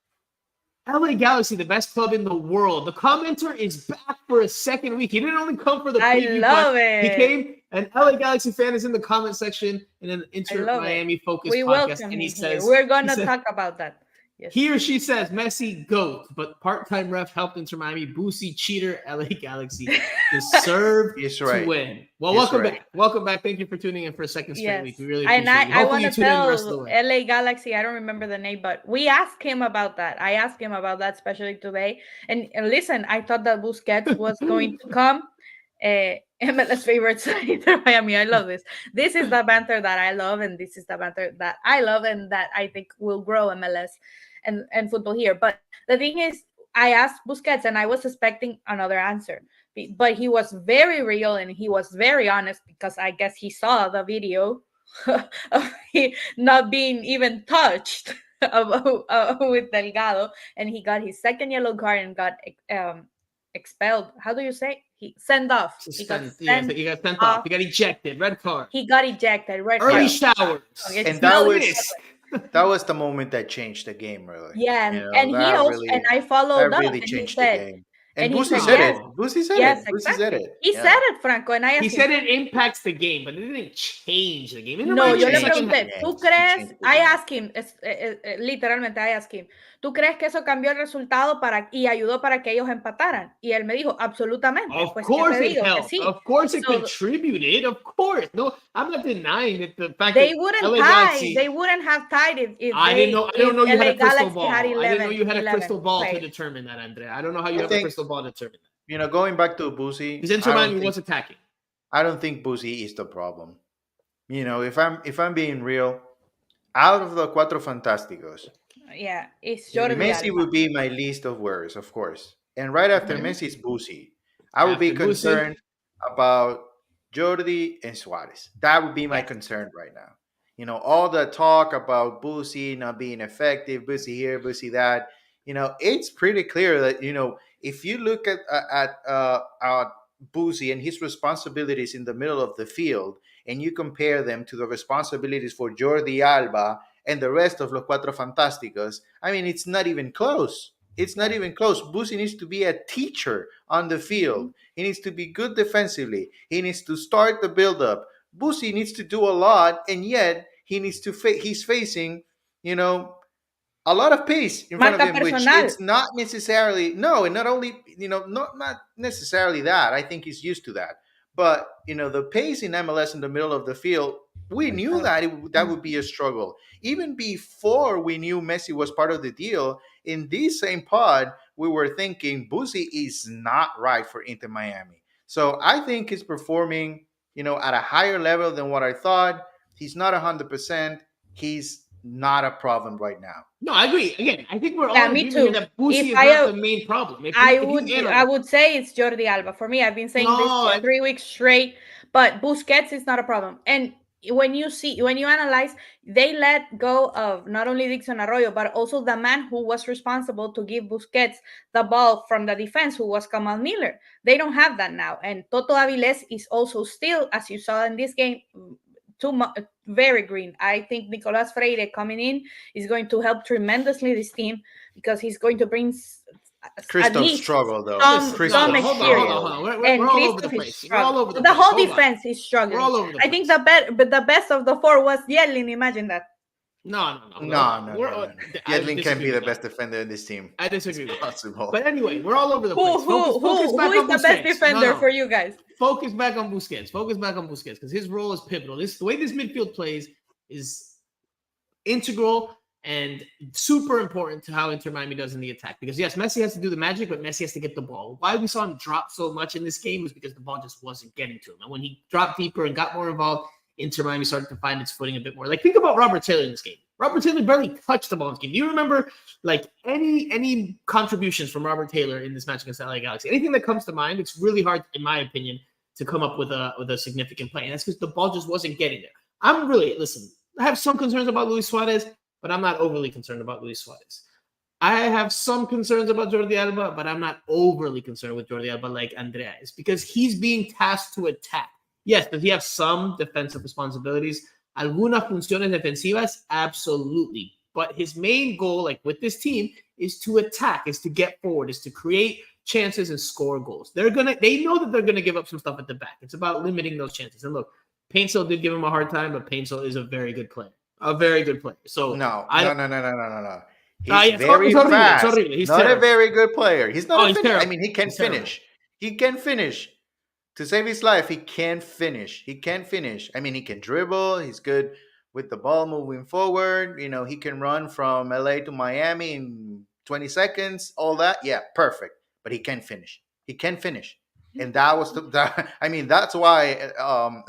LA Galaxy, the best club in the world. The commenter is back for a second week. He didn't only come for the preview. I love it. He came, an LA Galaxy fan is in the comment section in an Inter Miami focused podcast, and he says, "We're gonna talk about that." Yes. He or she says Messi GOAT, but part-time ref helped Inter Miami. Busi cheater, LA Galaxy deserve to win. Well, welcome back. Welcome back. Thank you for tuning in for a second straight week. We really appreciate it. I want to tell LA Galaxy, I don't remember the name, but we asked him about that. I asked him about that, especially today. And listen, I thought that Busquets was going to come. MLS favorite side, Inter Miami. I love this. This is the banter that I love, and this is the banter that I love, and that I think will grow MLS and football here. But the thing is, I asked Busquets, and I was expecting another answer, but he was very real and he was very honest, because I guess he saw the video of he not being even touched with Delgado, and he got his second yellow card and got expelled. How do you say? He sent off. He got sent off. He got ejected. Red card. He got ejected. Early showers. And that was the moment that changed the game, really. Yeah, and he also really, and I followed up. Really changed the game. And Busi said it. Busi said it. Busi said it. He said it, Franco. And he said it impacts the game, but it didn't change the game. No, yo le pregunté, ¿tú crees? I asked him, literalmente, I asked him, ¿tú crees que eso cambió el resultado y ayudó para que ellos empataran? Y él me dijo, absolutamente. Of course it helped. Of course it contributed. Of course. No, I'm not denying that the fact they that wouldn't LA tie. Galaxy, they wouldn't have tied it I didn't know you had a crystal ball. I didn't know you had a crystal ball to determine that, Andrea. I don't know how you have a crystal ball to determine that. You know, going back to Busi, because Inter Miami was attacking. I don't think Busi is the problem. You know, if I'm being real, out of the Cuatro Fantásticos, yeah, it's Jordi Messi would be my least of worries, of course. And right after Messi is Busi. I would be concerned about Jordi and Suarez. That would be my concern right now. You know, all the talk about Busi not being effective, Busi here, Busi that. You know, it's pretty clear that, you know, if you look at Busi and his responsibilities in the middle of the field, and you compare them to the responsibilities for Jordi Alba and the rest of Los Cuatro Fantásticos, I mean, it's not even close. It's not even close. Busi needs to be a teacher on the field. He needs to be good defensively. He needs to start the build-up. Busi needs to do a lot, and yet he needs to he's facing, you know, a lot of pace in front of him, which it's not necessarily, and not only, you know, not necessarily that. I think he's used to that. But, you know, the pace in MLS in the middle of the field, we knew that that would be a struggle. Even before we knew Messi was part of the deal, in this same pod, we were thinking Busi is not right for Inter Miami. So I think he's performing, you know, at a higher level than what I thought. He's not 100%. He's not a problem right now. No, I agree. Again, I think we're all me agreeing too. here that Busi If is I, not the main problem. I would say it's Jordi Alba. For me, I've been saying this for 3 weeks straight, but Busquets is not a problem. And when you analyze, they let go of not only Dixon Arroyo, but also the man who was responsible to give Busquets the ball from the defense, who was Kamal Miller. They don't have that now. And Toto Avilés is also still, as you saw in this game, very green. I think Nicolas Freire coming in is going to help tremendously this team, because he's going to bring Christoph struggle though. Some experience. Hold on. We're all over the place. We're all over the place. Whole defense is struggling. We're all over the place. I think the best of the four was Yedlin. Imagine that. No. Yedlin can be the best defender in this team. I disagree with possible. But anyway, we're all over the place. Who is the best defender for you guys? Focus back on Busquets. Because his role is pivotal. The way this midfield plays is integral and super important to how Inter Miami does in the attack. Because yes, Messi has to do the magic, but Messi has to get the ball. Why we saw him drop so much in this game was because the ball just wasn't getting to him. And when he dropped deeper and got more involved, Inter Miami started to find its footing a bit more. Like, think about Robert Taylor in this game. Robert Taylor barely touched the ball in this game. Do you remember, like, any contributions from Robert Taylor in this match against LA Galaxy? Anything that comes to mind? It's really hard, in my opinion, to come up with a significant play. And that's because the ball just wasn't getting there. I have some concerns about Luis Suarez, but I'm not overly concerned about Luis Suarez. I have some concerns about Jordi Alba, but I'm not overly concerned with Jordi Alba like Andrea is, because he's being tasked to attack. Yes, does he have some defensive responsibilities? Algunas funciones defensivas? Absolutely. But his main goal, like with this team, is to attack, is to get forward, is to create chances and score goals. They know that they're gonna give up some stuff at the back. It's about limiting those chances. And look, Paintsel did give him a hard time, but Paintsel is a very good player. So no. He's very fast. He's not terrible. a very good player. He's not. He's terrible. I mean, he can finish. He can finish. To save his life, he can finish. I mean, he can dribble. He's good with the ball moving forward. You know, he can run from LA to Miami in 20 seconds. All that, yeah, perfect. But he can finish. And that was that's why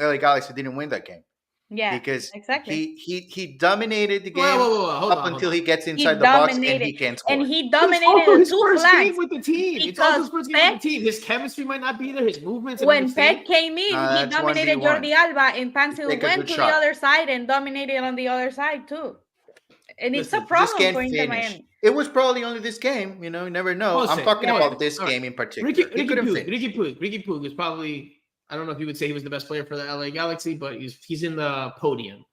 LA Galaxy didn't win that game. Yeah, because exactly. He dominated the game until he gets inside the box and he can't score. And he dominated his two first flanks game with the team. It's also his first game with the team. His chemistry might not be there. His movements. When Pep came in, he dominated Jordi Alba, and Paintsel went to the other side and dominated on the other side too. And it's a problem for Inter Miami. It was probably only this game. You know, you never know. I'm talking about this game in particular. Ricky Puig is probably. I don't know if you would say he was the best player for the LA Galaxy, but he's in the podium.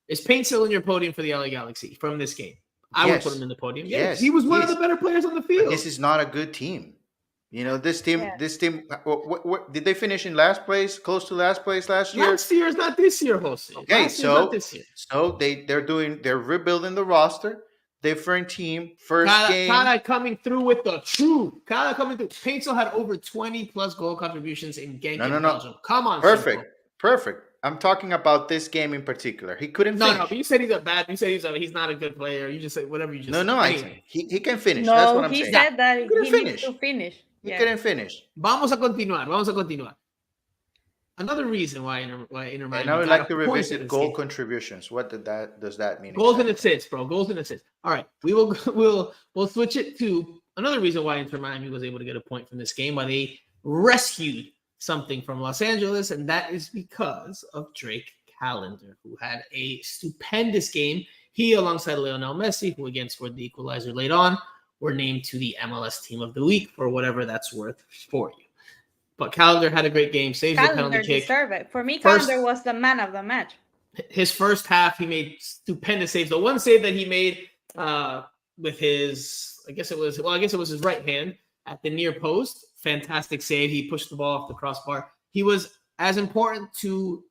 Is Paintsel in your podium for the LA Galaxy from this game? I would put him in the podium. Yes, he was one of the better players on the field. But this is not a good team. You know, this team. What, did they finish in last place, close to last place last year? Last year is not this year, Jose. Okay, so they're rebuilding the roster. Different team. First game. Kada coming through with the truth. Paintsel had over 20 plus goal contributions in Genk in Belgium. Come on. Perfect. I'm talking about this game in particular. He couldn't finish. No, but you said he's not a good player. You just say whatever you just said. Anyway. He can finish. No, that's what I'm saying. He said that he needs to finish. He couldn't finish. Vamos a continuar. Another reason why Inter Miami. And I would like to revisit goal contributions. What does that mean? Goals and assists, bro. Goals and assists. All right, we'll switch it to another reason why Inter Miami was able to get a point from this game, why they rescued something from Los Angeles, and that is because of Drake Callender, who had a stupendous game. He, alongside Lionel Messi, who again scored the equalizer late on, were named to the MLS Team of the Week for whatever that's worth for you. But Callender had a great game, saves the penalty kick. Deserved it. For me, Callender was the man of the match. His first half, he made stupendous saves. The one save that he made with his, I guess it was his right hand at the near post. Fantastic save. He pushed the ball off the crossbar. He was as important to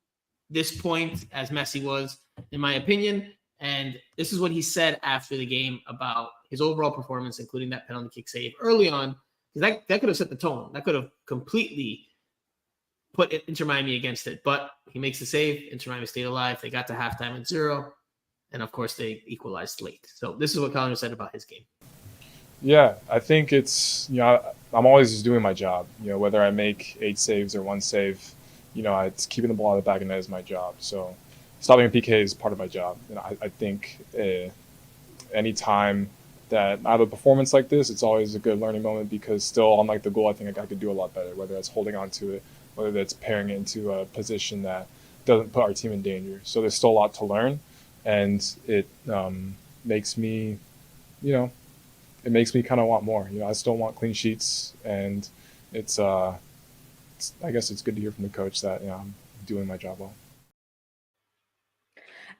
this point as Messi was, in my opinion. And this is what he said after the game about his overall performance, including that penalty kick save early on. That could have set the tone. That could have completely put Inter Miami against it. But he makes the save. Inter Miami stayed alive. They got to halftime at 0. And, of course, they equalized late. So this is what Callender said about his game. Yeah, I think it's, I'm always just doing my job. Whether I make 8 saves or 1 save, it's keeping the ball out of the back of the net is my job. So stopping a PK is part of my job. And I think anytime that I have a performance like this, it's always a good learning moment because still on like the goal, I think I could do a lot better, whether that's holding on to it, whether that's pairing it into a position that doesn't put our team in danger. So there's still a lot to learn, and it makes me, it makes me kind of want more. I still want clean sheets, and it's I guess it's good to hear from the coach that I'm doing my job well.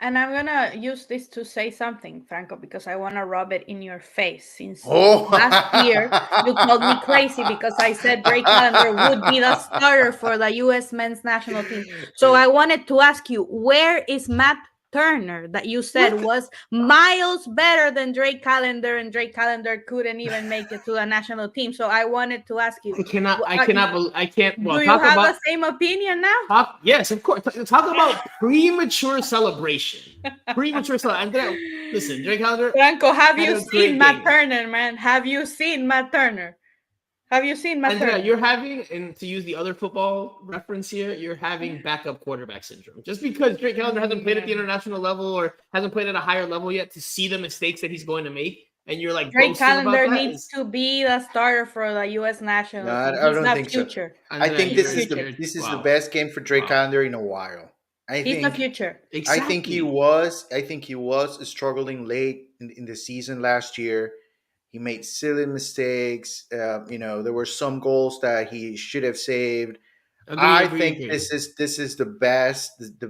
And I'm gonna use this to say something, Franco, because I want to rub it in your face. Since Oh. last year you called me crazy because I said Drake Callender would be the starter for the U.S. men's national team. So I wanted to ask you, where is Matt Turner that you said was miles better than Drake Callender, and Drake Callender couldn't even make it to the national team? So I wanted to ask you, I can't. Well, do you have the same opinion now? Yes, of course. Talk about premature celebration. Andrea, listen, Drake Callender. Franco, have you seen Matt Turner, man? Have you seen Matt Turner? Andrea, you're having, and to use the other football reference here, you're having backup quarterback syndrome. Just because Drake Callender hasn't played at the international level or hasn't played at a higher level yet to see the mistakes that he's going to make, and you're like, Drake Callender needs to be the starter for the U.S. national team. I don't think future. So. I think this is the best game for Drake Callender in a while. He's the future. Exactly. I think he was struggling late in the season last year. He made silly mistakes. There were some goals that he should have saved. I think this is the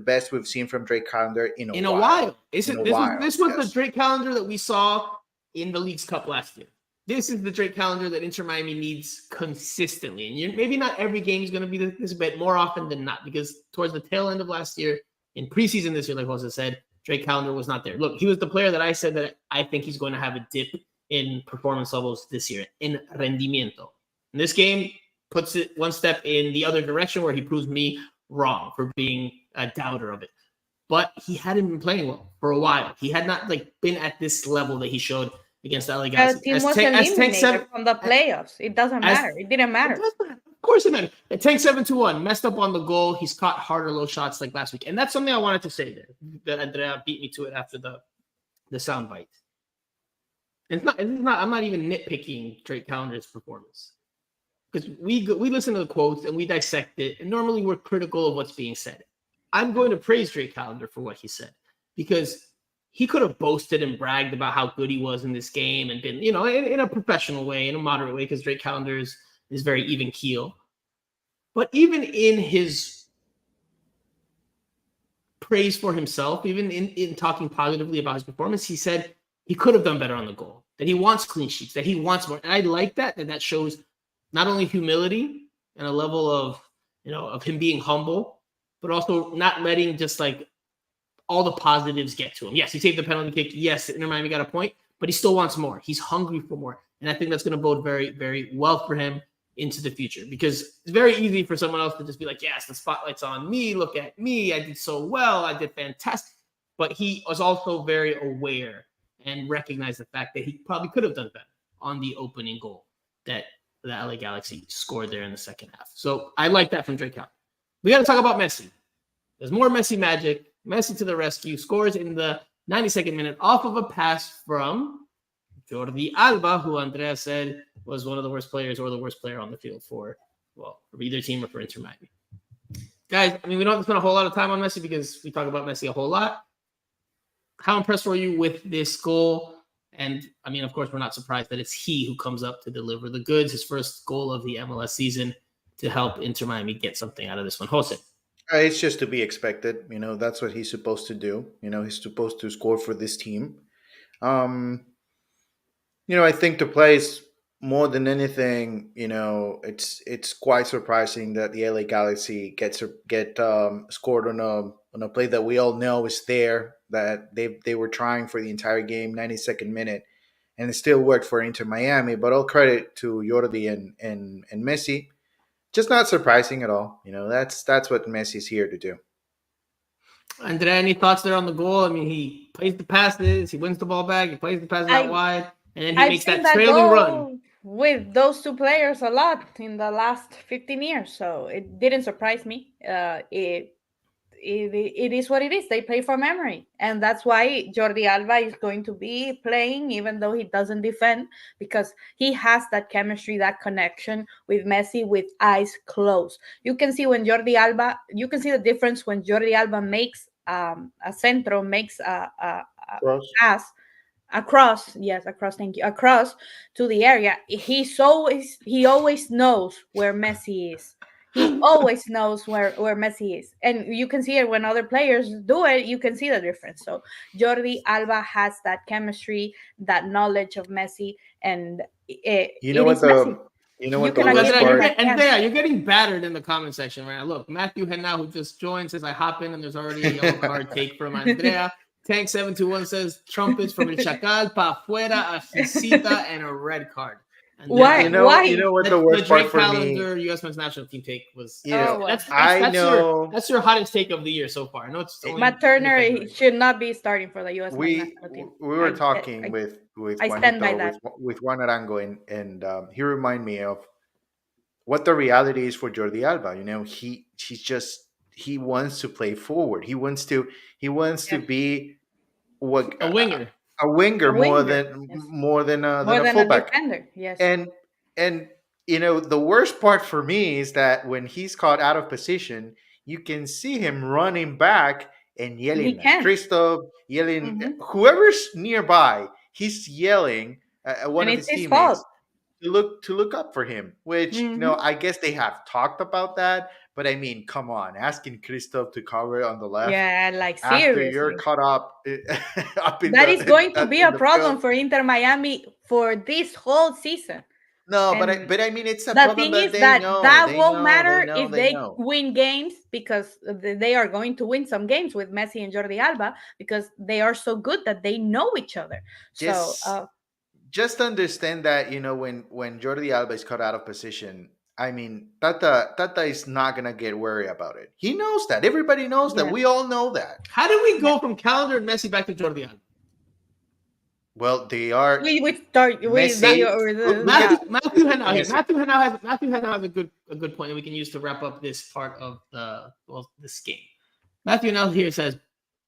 best we've seen from Drake Callender in a while. This was the Drake Callender that we saw in the Leagues Cup last year. This is the Drake Callender that Inter Miami needs consistently. And maybe not every game is going to be this, but more often than not, because towards the tail end of last year, in preseason this year, like Jose said, Drake Callender was not there. Look, he was the player that I said that I think he's going to have a dip in performance levels this year, in rendimiento. And this game puts it one step in the other direction where he proves me wrong for being a doubter of it. But he hadn't been playing well for a while. He had not been at this level that he showed against the LA Galaxy. The team was eliminated from the playoffs. It doesn't matter. It didn't matter. Of course it mattered. Tank 7-1, messed up on the goal. He's caught harder low shots like last week. And that's something I wanted to say there, that Andrea beat me to it after the soundbite. I'm not even nitpicking Drake Callender's performance. Because we listen to the quotes and we dissect it, and normally we're critical of what's being said. I'm going to praise Drake Callender for what he said, because he could have boasted and bragged about how good he was in this game and been, in a professional way, in a moderate way, because Drake Callender is very even keel. But even in his praise for himself, even in talking positively about his performance, he said he could have done better on the goal, that he wants clean sheets, that he wants more. And I like that shows not only humility and a level of, of him being humble, but also not letting just all the positives get to him. Yes, he saved the penalty kick. Yes, Inter Miami got a point, but he still wants more. He's hungry for more. And I think that's going to bode very, very well for him into the future, because it's very easy for someone else to just be like, yes, the spotlight's on me. Look at me. I did so well. I did fantastic. But he was also very aware and recognized the fact that he probably could have done better on the opening goal that the LA Galaxy scored there in the second half. So I like that from Drake Callender. We got to talk about Messi. There's more Messi magic. Messi to the rescue, scores in the 92nd minute off of a pass from Jordi Alba, who Andrea said was one of the worst players or the worst player on the field for either team or for Inter Miami. Guys, we don't have to spend a whole lot of time on Messi because we talk about Messi a whole lot. How impressed were you with this goal? And, of course, we're not surprised that it's he who comes up to deliver the goods, his first goal of the MLS season, to help Inter Miami get something out of this one. Jose. It's just to be expected. That's what he's supposed to do. He's supposed to score for this team. I think the plays, more than anything, it's quite surprising that the LA Galaxy get scored on a play that we all know is there, that they were trying for the entire game, 92nd minute, and it still worked for Inter Miami. But all credit to Jordi and Messi. Just not surprising at all. That's what Messi's here to do. Andrea, any thoughts there on the goal? He plays the passes, he wins the ball back, he plays the passes out wide, and then he makes that trailing run. With those two players a lot in the last 15 years, so it didn't surprise me. It it is what it is. They play for memory, and that's why Jordi Alba is going to be playing, even though he doesn't defend, because he has that chemistry, that connection with Messi with eyes closed. You can see when Jordi Alba, you can see the difference when Jordi Alba makes a centro, makes a pass across, yes, across, thank you, across to the area. He always knows where Messi is. He always knows where Messi is, and you can see it when other players do it. You can see the difference. So Jordi Alba has that chemistry, that knowledge of Messi, and it is Messi. You know You what the cannot worst give part? You're getting battered in the comment section right now. Look, Matthew Henao, who just joined, says I hop in and there's already a yellow card take from Andrea. Tank 721 says trumpets from El Chacal, pa afuera, a fisita, and a red card. And Why? You know, Why? you know what the worst part for calendar, me. U.S. men's national team take was. You know, well. That's your hottest take of the year so far. I know it's only Matt Turner should not be starting for the U.S. men's national team. We were talking with I stand by Juanito, that. with Juan Arango, and he reminded me of what the reality is for Jordi Alba. You know, he wants to play forward. He wants to be what a winger. A winger, more than a fullback. A defender. Yes. And you know, the worst part for me is that when he's caught out of position, you can see him running back and yelling at Christoph, yelling whoever's nearby. He's yelling at one of his teammates to look up for him. Which you know, I guess they have talked about that. But I mean, come on, asking Christoph to cover on the left. Yeah, like after seriously. you're caught up in that is going to be a problem for Inter Miami for this whole season. No, but I mean, it's a problem that they know. That won't matter if they win games, because they are going to win some games with Messi and Jordi Alba because they are so good that they know each other. Just understand that, you know, when Jordi Alba is caught out of position, I mean, Tata is not gonna get worried about it. He knows that. Everybody knows that. We all know that. How do we go from calendar and Messi back to Jordi Alba? Well, they are. Matthew Henao has a good point that we can use to wrap up this part of this game. Matthew Henao here says,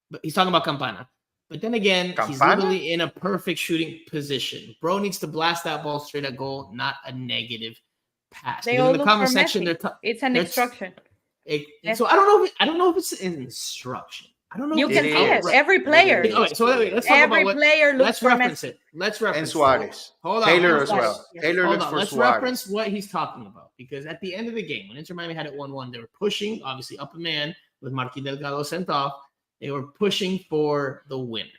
but he's talking about Campana. But then again, he's literally in a perfect shooting position. Bro needs to blast that ball straight at goal, not a negative pass. They all in the comment section, it's an instruction. So I don't know if it's an instruction. I don't know. You can see it. Every player. Okay, so wait, let's talk about let's reference it. Let's reference and Suarez. Hold on. Taylor as well. Taylor looks for Let's Suarez. reference what he's talking about, because at the end of the game, when Inter Miami had it 1-1, they were pushing, obviously up a man with Marquis Delgado sent off. They were pushing for the winner.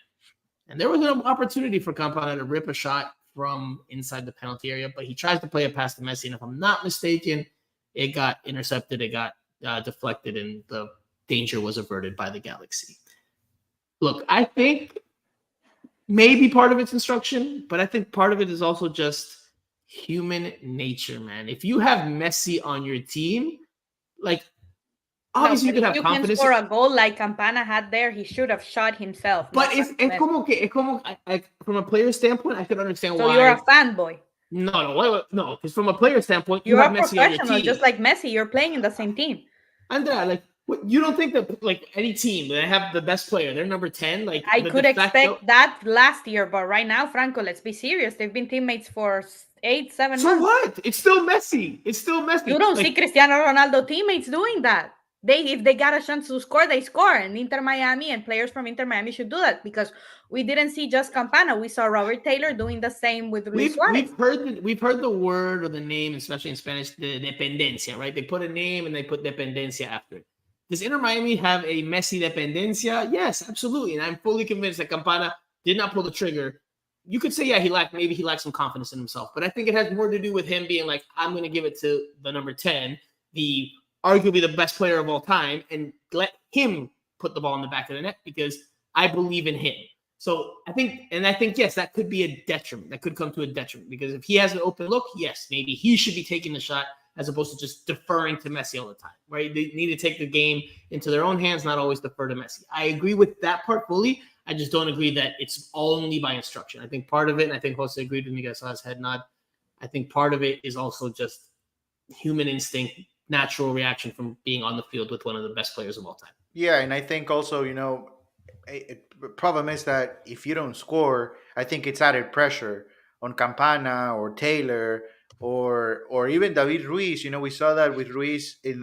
And there was an opportunity for Campana to rip a shot from inside the penalty area, but he tries to play it past Messi, and if I'm not mistaken, it got intercepted, it got deflected, and the danger was averted by the Galaxy. Look, I think maybe part of it's instruction, but I think part of it is also just human nature, man. If you have Messi on your team, like, obviously you could have confidence. You can score a goal like Campana had there. He should have shot himself. But from a player standpoint, I could understand why. So you're a fanboy. No, because from a player standpoint, you're have a Messi on your professional, team. just like Messi. You're playing in the same team. Andrea, like, you don't think that, like, any team that have the best player, they're number 10? Like, I could expect that last year, but right now, Franco, let's be serious. They've been teammates for 8-7 months. So what? It's still Messi. You don't see Cristiano Ronaldo teammates doing that. If they got a chance to score, they score. And Inter Miami and players from Inter Miami should do that, because we didn't see just Campana. We saw Robert Taylor doing the same with Luis Suarez. We've heard the word or the name, especially in Spanish, the dependencia, right? They put a name and they put dependencia after it. Does Inter Miami have a Messi dependencia? Yes, absolutely. And I'm fully convinced that Campana did not pull the trigger. You could say, yeah, he lacked some confidence in himself. But I think it has more to do with him being like, I'm going to give it to the number 10, the arguably the best player of all time, and let him put the ball in the back of the net because I believe in him. So I think, yes, that could be a detriment. That could come to a detriment, because if he has an open look, yes, maybe he should be taking the shot as opposed to just deferring to Messi all the time, right? They need to take the game into their own hands, not always defer to Messi. I agree with that part fully. I just don't agree that it's only by instruction. I think part of it, and I think Jose agreed with me, I saw his head nod, I think part of it is also just human instinct natural reaction from being on the field with one of the best players of all time. Yeah, and I think also, the problem is that if you don't score, I think it's added pressure on Campana or Taylor or even David Ruiz. We saw that with Ruiz in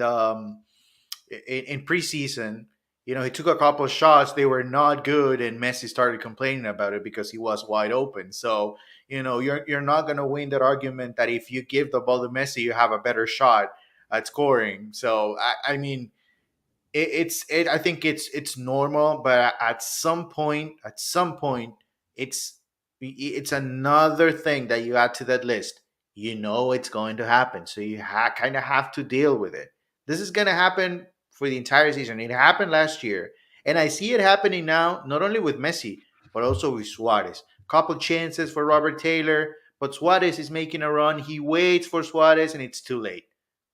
preseason. He took a couple of shots, they were not good, and Messi started complaining about it because he was wide open. So, you're not going to win that argument that if you give the ball to Messi, you have a better shot at scoring. So, I mean, I think it's normal, but at some point, it's another thing that you add to that list. It's going to happen, so you kind of have to deal with it. This is going to happen for the entire season. It happened last year, and I see it happening now, not only with Messi but also with Suarez. Couple chances for Robert Taylor, but Suarez is making a run. He waits for Suarez, and it's too late.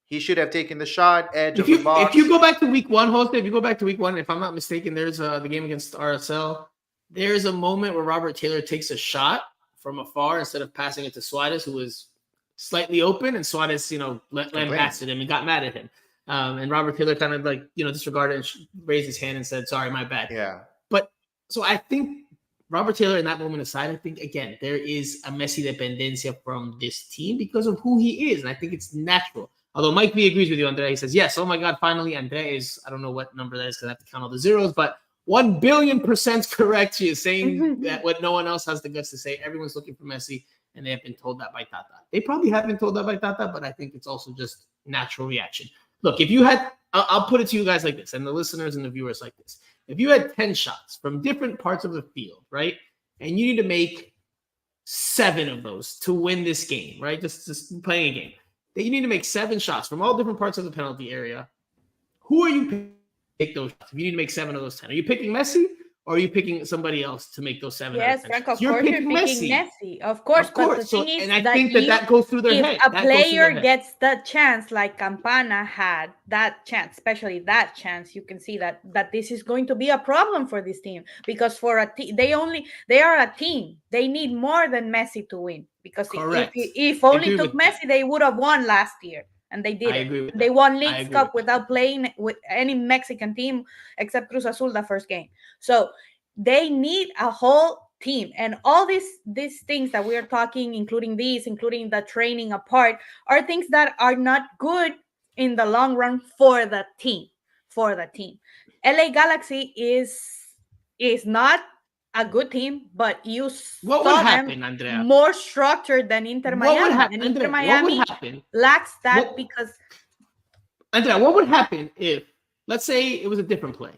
He should have taken the shot, edge of the box. If you go back to week one, Jose, if I'm not mistaken, there's the game against RSL. There's a moment where Robert Taylor takes a shot from afar instead of passing it to Suarez, who was slightly open, and Suarez, lambasted him and got mad at him. And Robert Taylor kind of disregarded and raised his hand and said, "Sorry, my bad." Yeah. But so I think Robert Taylor, in that moment aside, I think again there is a Messi dependencia from this team because of who he is, and I think it's natural. Although Mike V agrees with you, Andrea. He says, yes, oh my God, finally, Andrea is, I don't know what number that is because I have to count all the zeros, but 1 billion% correct. She is saying that what no one else has the guts to say. Everyone's looking for Messi, and they have been told that by Tata. They probably have been told that by Tata, but I think it's also just natural reaction. Look, if you had, I'll put it to you guys like this, and the listeners and the viewers like this. If you had 10 shots from different parts of the field, right, and you need to make 7 of those to win this game, right, just playing a game, that you need to make 7 shots from all different parts of the penalty area. Who are you picking to take those shots? If you need to make 7 of those 10, are you picking Messi or are you picking somebody else to make those 7? Yes, Frank, of course you're picking Messi. Of course. But the thing is, I think that goes through their head. If a player gets that chance, like Campana had that chance, especially that chance, you can see that this is going to be a problem for this team because for a they are a team. They need more than Messi to win because if only took Messi, they would have won last year. And they did. They won League's Cup without playing with any Mexican team except Cruz Azul the first game. So they need a whole team. And all these things that we are talking, including the training apart, are things that are not good in the long run for the team. LA Galaxy is not a good team, but you what would happen, Andrea? More structured than Inter Miami. What would happen, and Inter Miami lacks that because... Andrea, what would happen if, let's say it was a different play,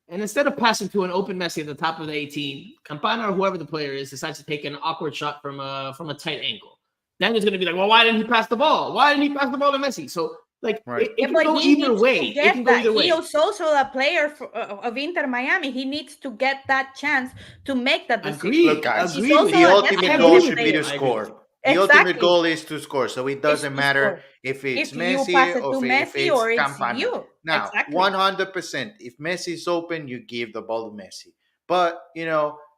and instead of passing to an open Messi at the top of the 18, Campana or whoever the player is decides to take an awkward shot from a tight angle? Then it's going to be like, well, why didn't he pass the ball? Why didn't he pass the ball to Messi? So, it can go either way. It can go either way. He is also a player of Inter Miami. He needs to get that chance to make that decision. Agreed. Look, guys, the ultimate goal should be to score. The ultimate goal is to score. So it doesn't matter if it's Messi or if it's Campana. Now, 100%. If Messi is open, you give the ball to Messi. But,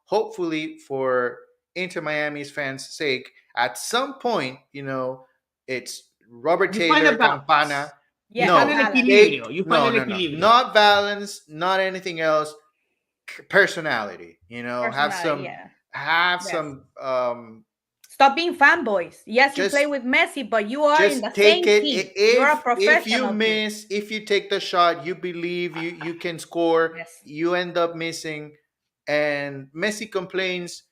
hopefully for Inter Miami's fans' sake, at some point, it's Robert Taylor, Campana. Yeah, Not balance, not anything else. Personality, have some. Stop being fanboys. Yes, you play with Messi, but you are in the same team. You're a professional. If you take the shot, you believe you can score. Yes. You end up missing, and Messi complains.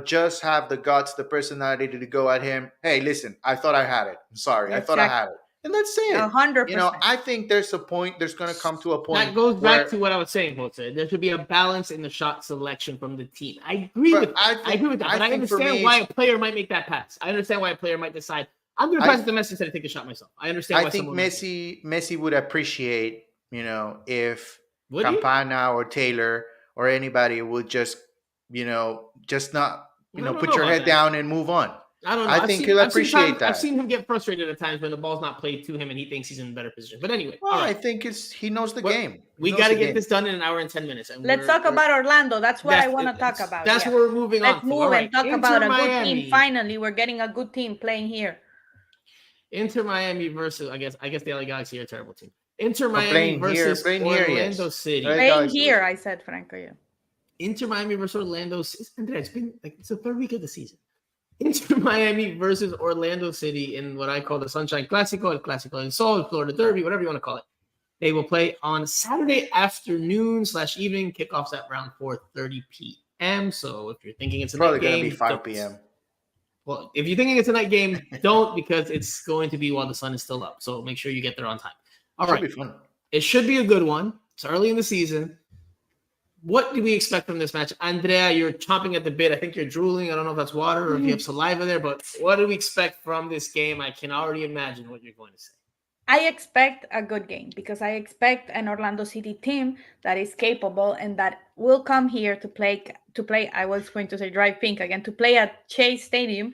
Just have the guts, the personality to go at him. Hey, listen, I thought I had it. I'm sorry. I thought I had it. And that's it. 100%. I think there's going to come to a point. That goes back to what I was saying, Jose. There should be a balance in the shot selection from the team. I agree with that. But I understand why a player might make that pass. I understand why a player might decide, I'm going to pass it to Messi instead of take a shot myself. I understand why someone Messi would appreciate, if Campana or Taylor or anybody would just not, put your head down and move on. I don't know. I think he'll appreciate that. I've seen him get frustrated at times when the ball's not played to him and he thinks he's in a better position. But anyway. Well, I think he knows the game. We got to get this done in an hour and 10 minutes. And let's talk about Orlando. That's what I want to talk about. That's what we're moving on to. Let's move and talk about a good team. Finally, we're getting a good team playing here. Inter Miami versus I guess the LA Galaxy are a terrible team. Inter Miami versus Orlando City. LA Playing Galaxy here, was- I said, Franco. Yeah. Inter Miami versus Orlando. Andrea, it's been like it's the third week of the season. Inter Miami versus Orlando City in what I call the Sunshine Clasico, El Clasico del Sol, Florida Derby, whatever you want to call it. They will play on Saturday afternoon / evening. Kickoffs at around 4:30 p.m. So if you're thinking it's a Probably night going game, to be 5 don't. p.m. Well, if you're thinking it's a night game, don't, because it's going to be while the sun is still up. So make sure you get there on time. All right. Should be fun. It should be a good one. It's early in the season. What do we expect from this match? Andrea, you're chomping at the bit. I think you're drooling. I don't know if that's water or if you have saliva there, but what do we expect from this game? I can already imagine what you're going to say. I expect a good game because I expect an Orlando City team that is capable and that will come here to play. I was going to say drive pink again, to play at Chase Stadium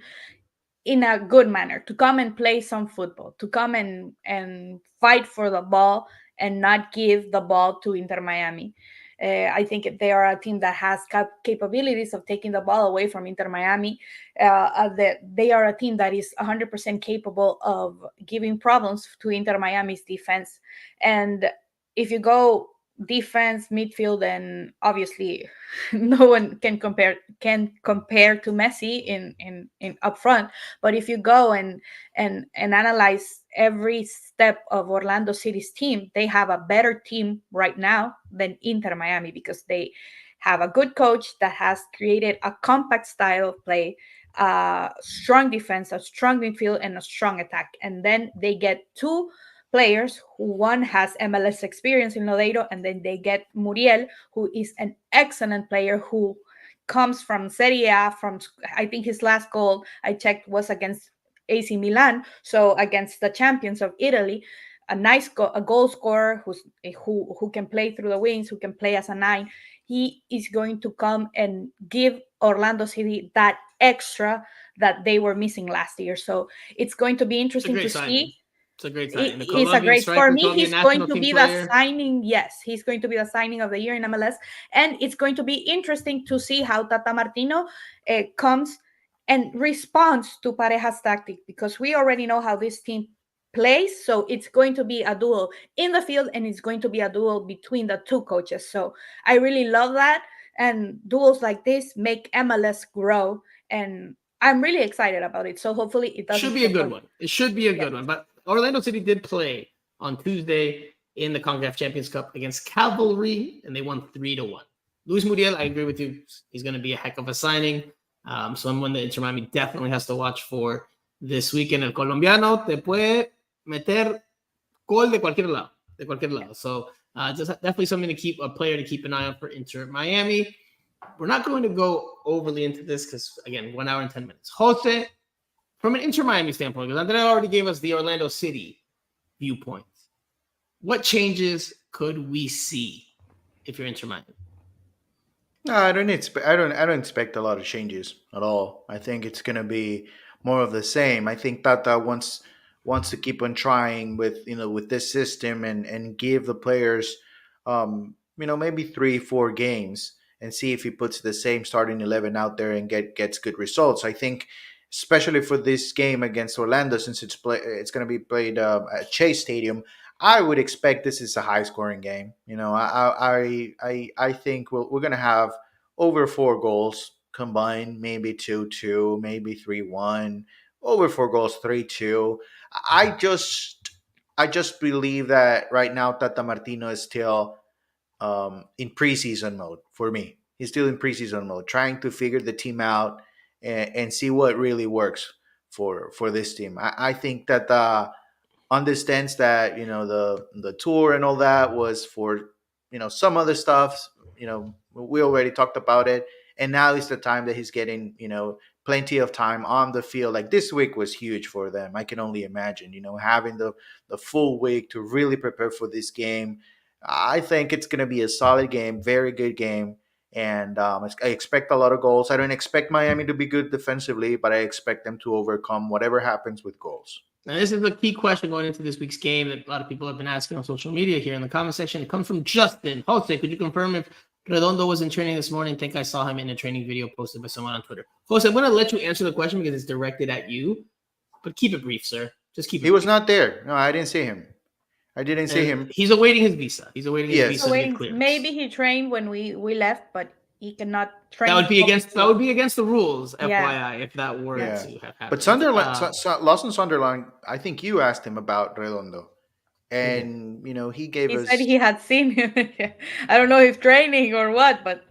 in a good manner, to come and play some football, to come and fight for the ball and not give the ball to Inter Miami. I think they are a team that has capabilities of taking the ball away from Inter Miami. They are a team that is 100% capable of giving problems to Inter Miami's defense. And if you go defense, midfield, and obviously no one can compare to Messi in up front. But if you go and analyze every step of Orlando City's team, they have a better team right now than Inter Miami because they have a good coach that has created a compact style of play, a strong defense, a strong midfield, and a strong attack. And then they get two players who one has MLS experience in Laredo, and then they get Muriel, who is an excellent player who comes from Serie A. From, I think his last goal I checked was against AC Milan, so against the champions of Italy. A goal scorer who can play through the wings, who can play as a 9. He is going to come and give Orlando City that extra that they were missing last year. So it's going to be interesting to see. It's a great signing. He's a great, for me, he's going to be the signing. Yes, he's going to be the signing of the year in MLS. And it's going to be interesting to see how Tata Martino comes and responds to Pareja's tactic, because we already know how this team plays. So it's going to be a duel in the field, and it's going to be a duel between the two coaches. So I really love that. And duels like this make MLS grow. And I'm really excited about it. So hopefully it doesn't. Should be a good one. It should be a good one. But Orlando City did play on Tuesday in the CONCACAF Champions Cup against Cavalry, and they won 3-1. Luis Muriel, I agree with you. He's going to be a heck of a signing. Someone that Inter Miami definitely has to watch for this weekend. El colombiano te puede meter gol de cualquier lado. So just definitely something to keep, a player to keep an eye on for Inter Miami. We're not going to go overly into this because, again, 1 hour and 10 minutes. Jose, from an Inter Miami standpoint, because Andrea already gave us the Orlando City viewpoint, what changes could we see if you're Inter Miami? No, I don't expect a lot of changes at all. I think it's going to be more of the same. I think Tata wants to keep on trying with this system and give the players maybe 3-4 games and see if he puts the same starting 11 out there and gets good results. I think, especially for this game against Orlando, since it's going to be played at Chase Stadium, I would expect this is a high scoring game. I think we're going to have over 4 goals combined, maybe 2-2, maybe 3-1, over 4 goals, 3-2. I just believe that right now Tata Martino is still in preseason mode for me. He's still in preseason mode, trying to figure the team out and see what really works for this team. I think that understands that the tour and all that was for some other stuff. We already talked about it, and now is the time that he's getting plenty of time on the field. Like this week was huge for them. I can only imagine having the full week to really prepare for this game. I think it's going to be a solid game, very good game. And I expect a lot of goals. I don't expect Miami to be good defensively, but I expect them to overcome whatever happens with goals. Now, this is a key question going into this week's game that a lot of people have been asking on social media here in the comment section. It comes from Justin. Jose, could you confirm if Redondo was in training this morning? I think I saw him in a training video posted by someone on Twitter. Jose, I'm going to let you answer the question because it's directed at you, but keep it brief, sir. Just keep it. He was not there. No, I didn't see him. I didn't see him. He's awaiting his visa. He's awaiting his Yes. visa So to get waiting, clearance. maybe he trained when we left, but he cannot train. That would be against publicly. the rules, Yeah. FYI, if that were Yeah. to have happened. But Sunderland, Lawson Sunderland, I think you asked him about Redondo, and he gave He us. said he had seen him. I don't know if training or what, but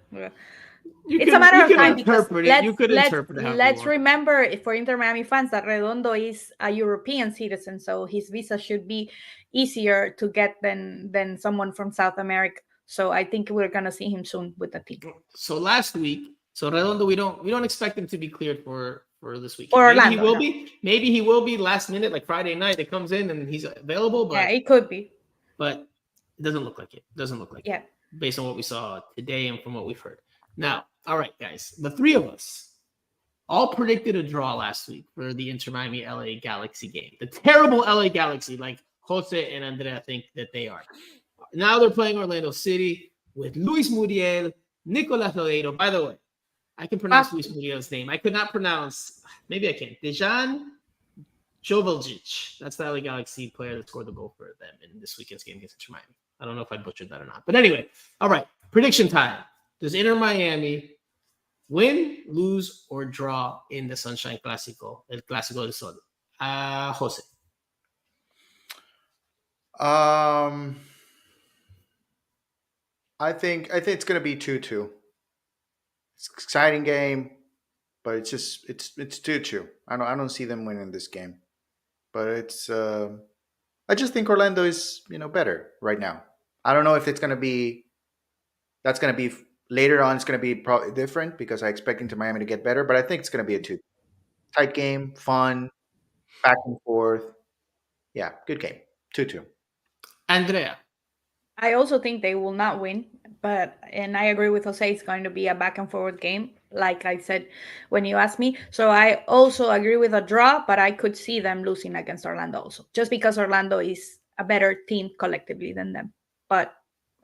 it's a matter of time because let's remember for Inter Miami fans that Redondo is a European citizen, so his visa should be easier to get than someone from South America. So I think we're gonna see him soon with the team. So last week, Redondo, we don't expect him to be cleared for this week. Or maybe Orlando, he will be. Maybe he will be last minute, like Friday night. It comes in and he's available. But, yeah, it could be. But it doesn't look like it. Yeah. Based on what we saw today and from what we've heard. Now, all right, guys, the three of us all predicted a draw last week for the Inter Miami LA Galaxy game. The terrible LA Galaxy, like Jose and Andrea think that they are. Now they're playing Orlando City with Luis Muriel, Nicolas Lodeiro. By the way, I can pronounce Luis Muriel's name. I could not pronounce, maybe I can. Dejan Joveljic. That's the LA Galaxy player that scored the goal for them in this weekend's game against Inter Miami. I don't know if I butchered that or not. But anyway, all right, prediction time. Does Inter Miami win, lose, or draw in the Sunshine Clasico, El Clásico del Sol? Jose. I think it's going to be 2-2. It's an exciting game, but it's 2-2. I don't see them winning this game, but it's. I just think Orlando is better right now. I don't know if it's going to be. That's going to be later on. It's going to be probably different because I expect Inter Miami to get better, but I think it's going to be a 2 tight game, fun, back and forth. Yeah, good game. 2-2. Andrea. I also think they will not win, and I agree with Jose, it's going to be a back and forward game, like I said when you asked me. So I also agree with a draw, but I could see them losing against Orlando also, just because Orlando is a better team collectively than them. But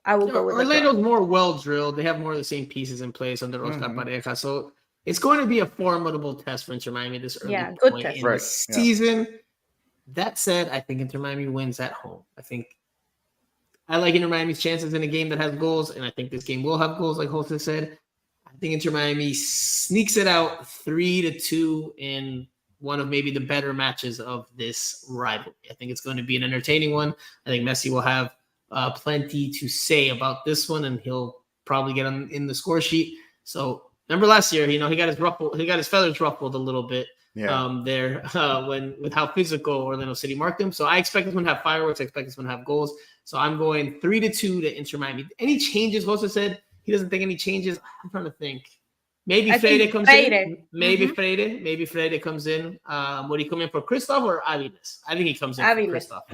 I will go with Orlando's more well drilled. They have more of the same pieces in place under Oscar Pareja. So it's going to be a formidable test for Inter Miami this early point in the season. Yeah. That said, I think Inter Miami wins at home. I like Inter Miami's chances in a game that has goals, and I think this game will have goals, like Jose said. I think Inter Miami sneaks it out 3-2 in one of maybe the better matches of this rivalry. I think it's going to be an entertaining one. I think Messi will have plenty to say about this one, and he'll probably get in the score sheet. So remember last year, he got his feathers ruffled a little bit. Yeah. With how physical Orlando City marked him. So I expect this one to have fireworks. I expect this one to have goals. So I'm going 3-2 to Inter Miami. Any changes? Jose said he doesn't think any changes. I'm trying to think. Maybe Freire comes in. Maybe Freire comes in. Would he come in for Christoph or Aviles? I think he comes in for Christoph.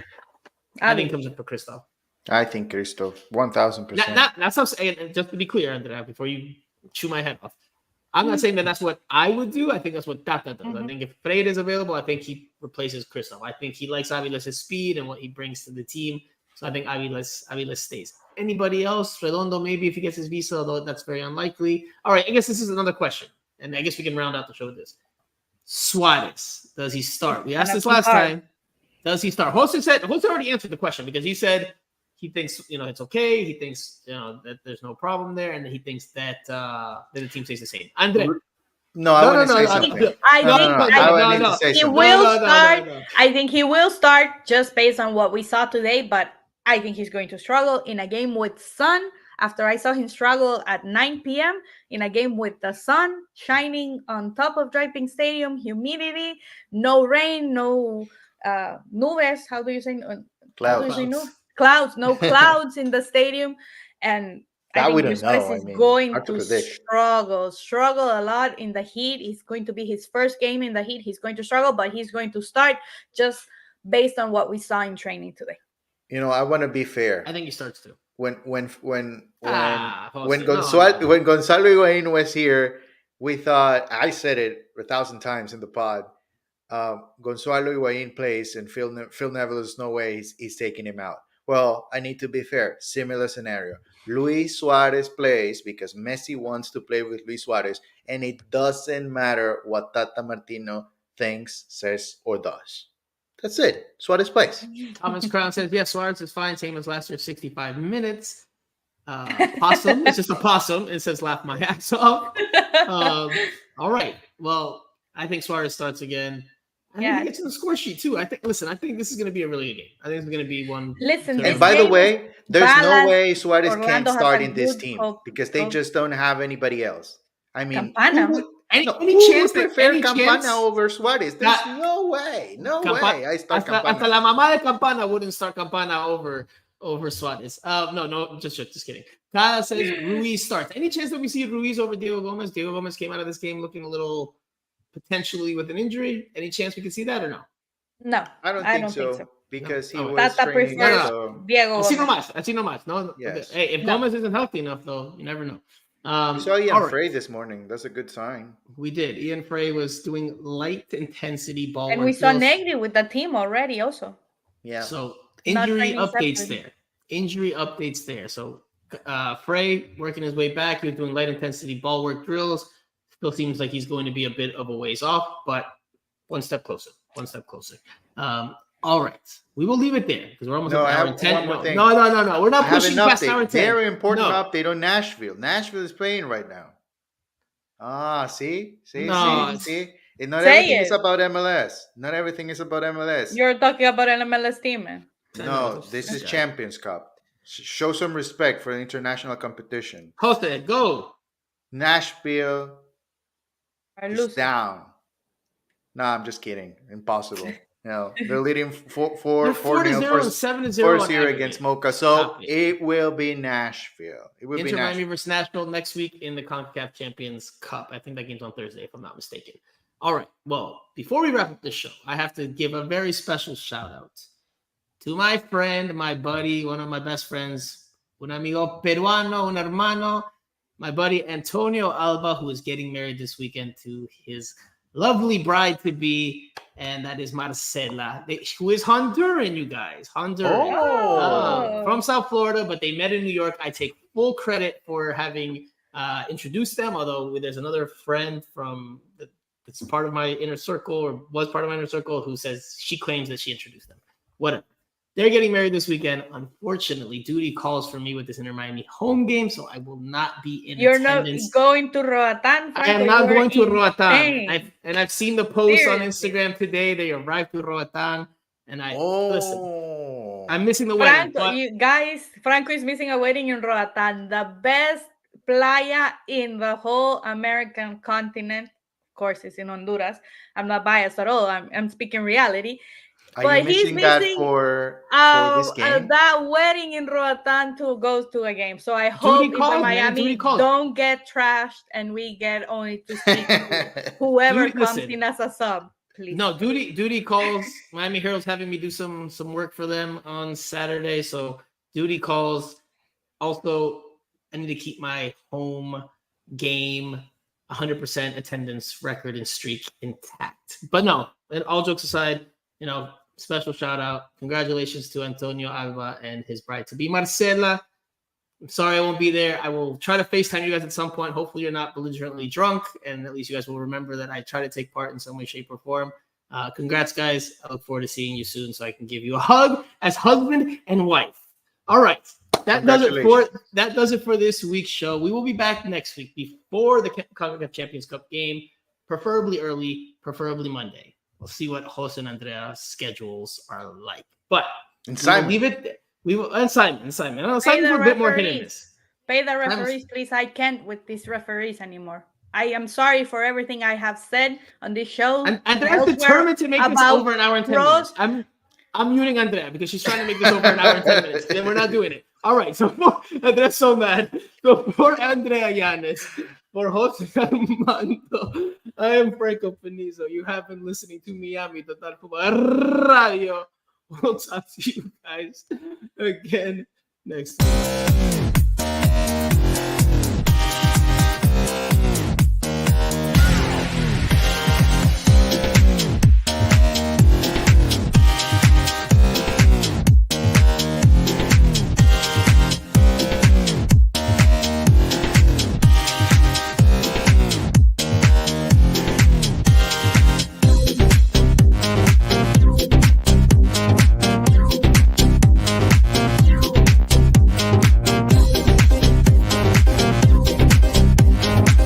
I think he comes in for Christoph. I think Christoph, 1,000%. That's how. Just to be clear, Andrea, before you chew my head off, I'm not saying that's what I would do. I think that's what Tata does. I think if Freire is available, I think he replaces Christoph. I think he likes Aviles' speed and what he brings to the team. So I think Aviles stays. Anybody else? Redondo, maybe if he gets his visa, although that's very unlikely. All right, I guess this is another question. And I guess we can round out the show with this. Suarez, does he start? We asked this last time. Does he start? Jose already answered the question because he said he thinks it's okay. He thinks that there's no problem there, and he thinks that the team stays the same. Andre, I think he will start just based on what we saw today, but I think he's going to struggle in a game with sun. After I saw him struggle at 9 p.m. in a game with the sun shining on top of Driving Stadium, humidity, no rain, no nubes. How do you say clouds? No clouds in the stadium, and I think Busquets is going to struggle a lot in the heat. It's going to be his first game in the heat. He's going to struggle, but he's going to start just based on what we saw in training today. I want to be fair. I think he starts too. When Gonzalo Higuain was here, we thought, I said it 1,000 times in the pod, Gonzalo Higuain plays and Phil Neville, there's no way he's taking him out. Well, I need to be fair. Similar scenario. Luis Suarez plays because Messi wants to play with Luis Suarez, and it doesn't matter what Tata Martino thinks, says, or does. That's it. Suarez plays. Thomas Crown says, yes, Suarez is fine. Same as last year, 65 minutes. Possum. It's just a possum. It says, laugh my ass off. All right. Well, I think Suarez starts again. I think he gets to the score sheet too. I think this is going to be a really good game. I think it's going to be one. Listen, And by the way, there's no way Suarez Orlando can't has start a in this good team hope. because they just don't have anybody else. I mean, Campana. Any who chance would that prefer any Campana chance, over Suarez? There's no way. No way. I start hasta Campana. la mamá de Campana wouldn't start Campana over Suarez. No, just kidding. Kyle says Ruiz starts. Any chance that we see Ruiz over Diego Gomez? Diego Gomez came out of this game looking a little potentially with an injury. Any chance we can see that or no? No, I don't think so. Because he was Tata training. prefers So. Diego Así Gomez. nomás. No. Yes. Hey, if Gomez isn't healthy enough, though, you never know. We saw Ian Frey this morning. That's a good sign. We did. Ian Frey was doing light intensity ball And work we saw drills. Negri with the team already also. Yeah. So Not injury training updates separately. there. Injury updates there. So Frey working his way back. He was doing light intensity ball work drills. Still seems like he's going to be a bit of a ways off, but one step closer. All right. We will leave it there because we're almost at I hour have 10. one more thing. No. We're not I have pushing an past hour 10. update. Very important No. update on Nashville. Nashville is playing right now. See? No. See? And not Say everything it. is about MLS. Not everything is about MLS. You're talking about an MLS team, man. No, this is Champions Cup. Show some respect for the international competition. Jose, go. Nashville Are is losing. down. No, I'm just kidding. Impossible. They're leading 4-0 They're 4-0 and 7-0 4-0 against Mocha. So Copy. it will be Nashville. It will be Inter Miami Nashville. versus Nashville next week in the CONCACAF Champions Cup. I think that game's on Thursday, if I'm not mistaken. All right. Well, before we wrap up this show, I have to give a very special shout out to my friend, my buddy, one of my best friends, un amigo peruano, un hermano, my buddy Antonio Alba, who is getting married this weekend to his lovely bride-to-be, and that is Marcela, who is Honduran, you guys. Honduran. Oh. From South Florida, but they met in New York. I take full credit for having introduced them, although there's another friend from that's part of my inner circle or was part of my inner circle who says she claims that she introduced them. Whatever. They're getting married this weekend. Unfortunately, duty calls for me with this Inter Miami home game, so I will not be in attendance. Not going to Roatan. I am not going to Roatan. Spain. I've seen the post on Seriously. Instagram today. They arrived to Roatan, and Oh. I'm missing the wedding. Franco, you guys, Franco is missing a wedding in Roatan, the best playa in the whole American continent. Of course, it's in Honduras. I'm not biased at all. I'm speaking reality. Are you missing that for this game? That wedding in Roatan to go to a game. So I hope Inter Miami don't get trashed and we get only to speak to whoever comes in as a sub. Please. No, duty calls. Miami Herald's having me do some work for them on Saturday, so duty calls. Also, I need to keep my home game 100% attendance record and streak intact. But no, and all jokes aside, special shout out. Congratulations to Antonio Alba and his bride-to-be, Marcela. I'm sorry I won't be there. I will try to FaceTime you guys at some point. Hopefully you're not belligerently drunk, and at least you guys will remember that I try to take part in some way, shape, or form. Congrats, guys. I look forward to seeing you soon so I can give you a hug as husband and wife. All right. That does it for this week's show. We will be back next week before the CONCACAF Champions Cup game, preferably early, preferably Monday. We'll see what Jose and Andrea's schedules are like. But we'll leave it there. And Simon. Simon's a bit more hit and miss. Pay the referees, please. I can't with these referees anymore. I am sorry for everything I have said on this show. And Andrea's determined to make this over an hour and 10 minutes. I'm muting Andrea because she's trying to make this over an hour and 10 minutes. Then we're not doing it. All right. So Andrea's so mad. So for Andrea Llanes, for Jose Armando, I am Franco Panizo. You have been listening to Miami Total Football Radio. We'll talk to you guys again next week.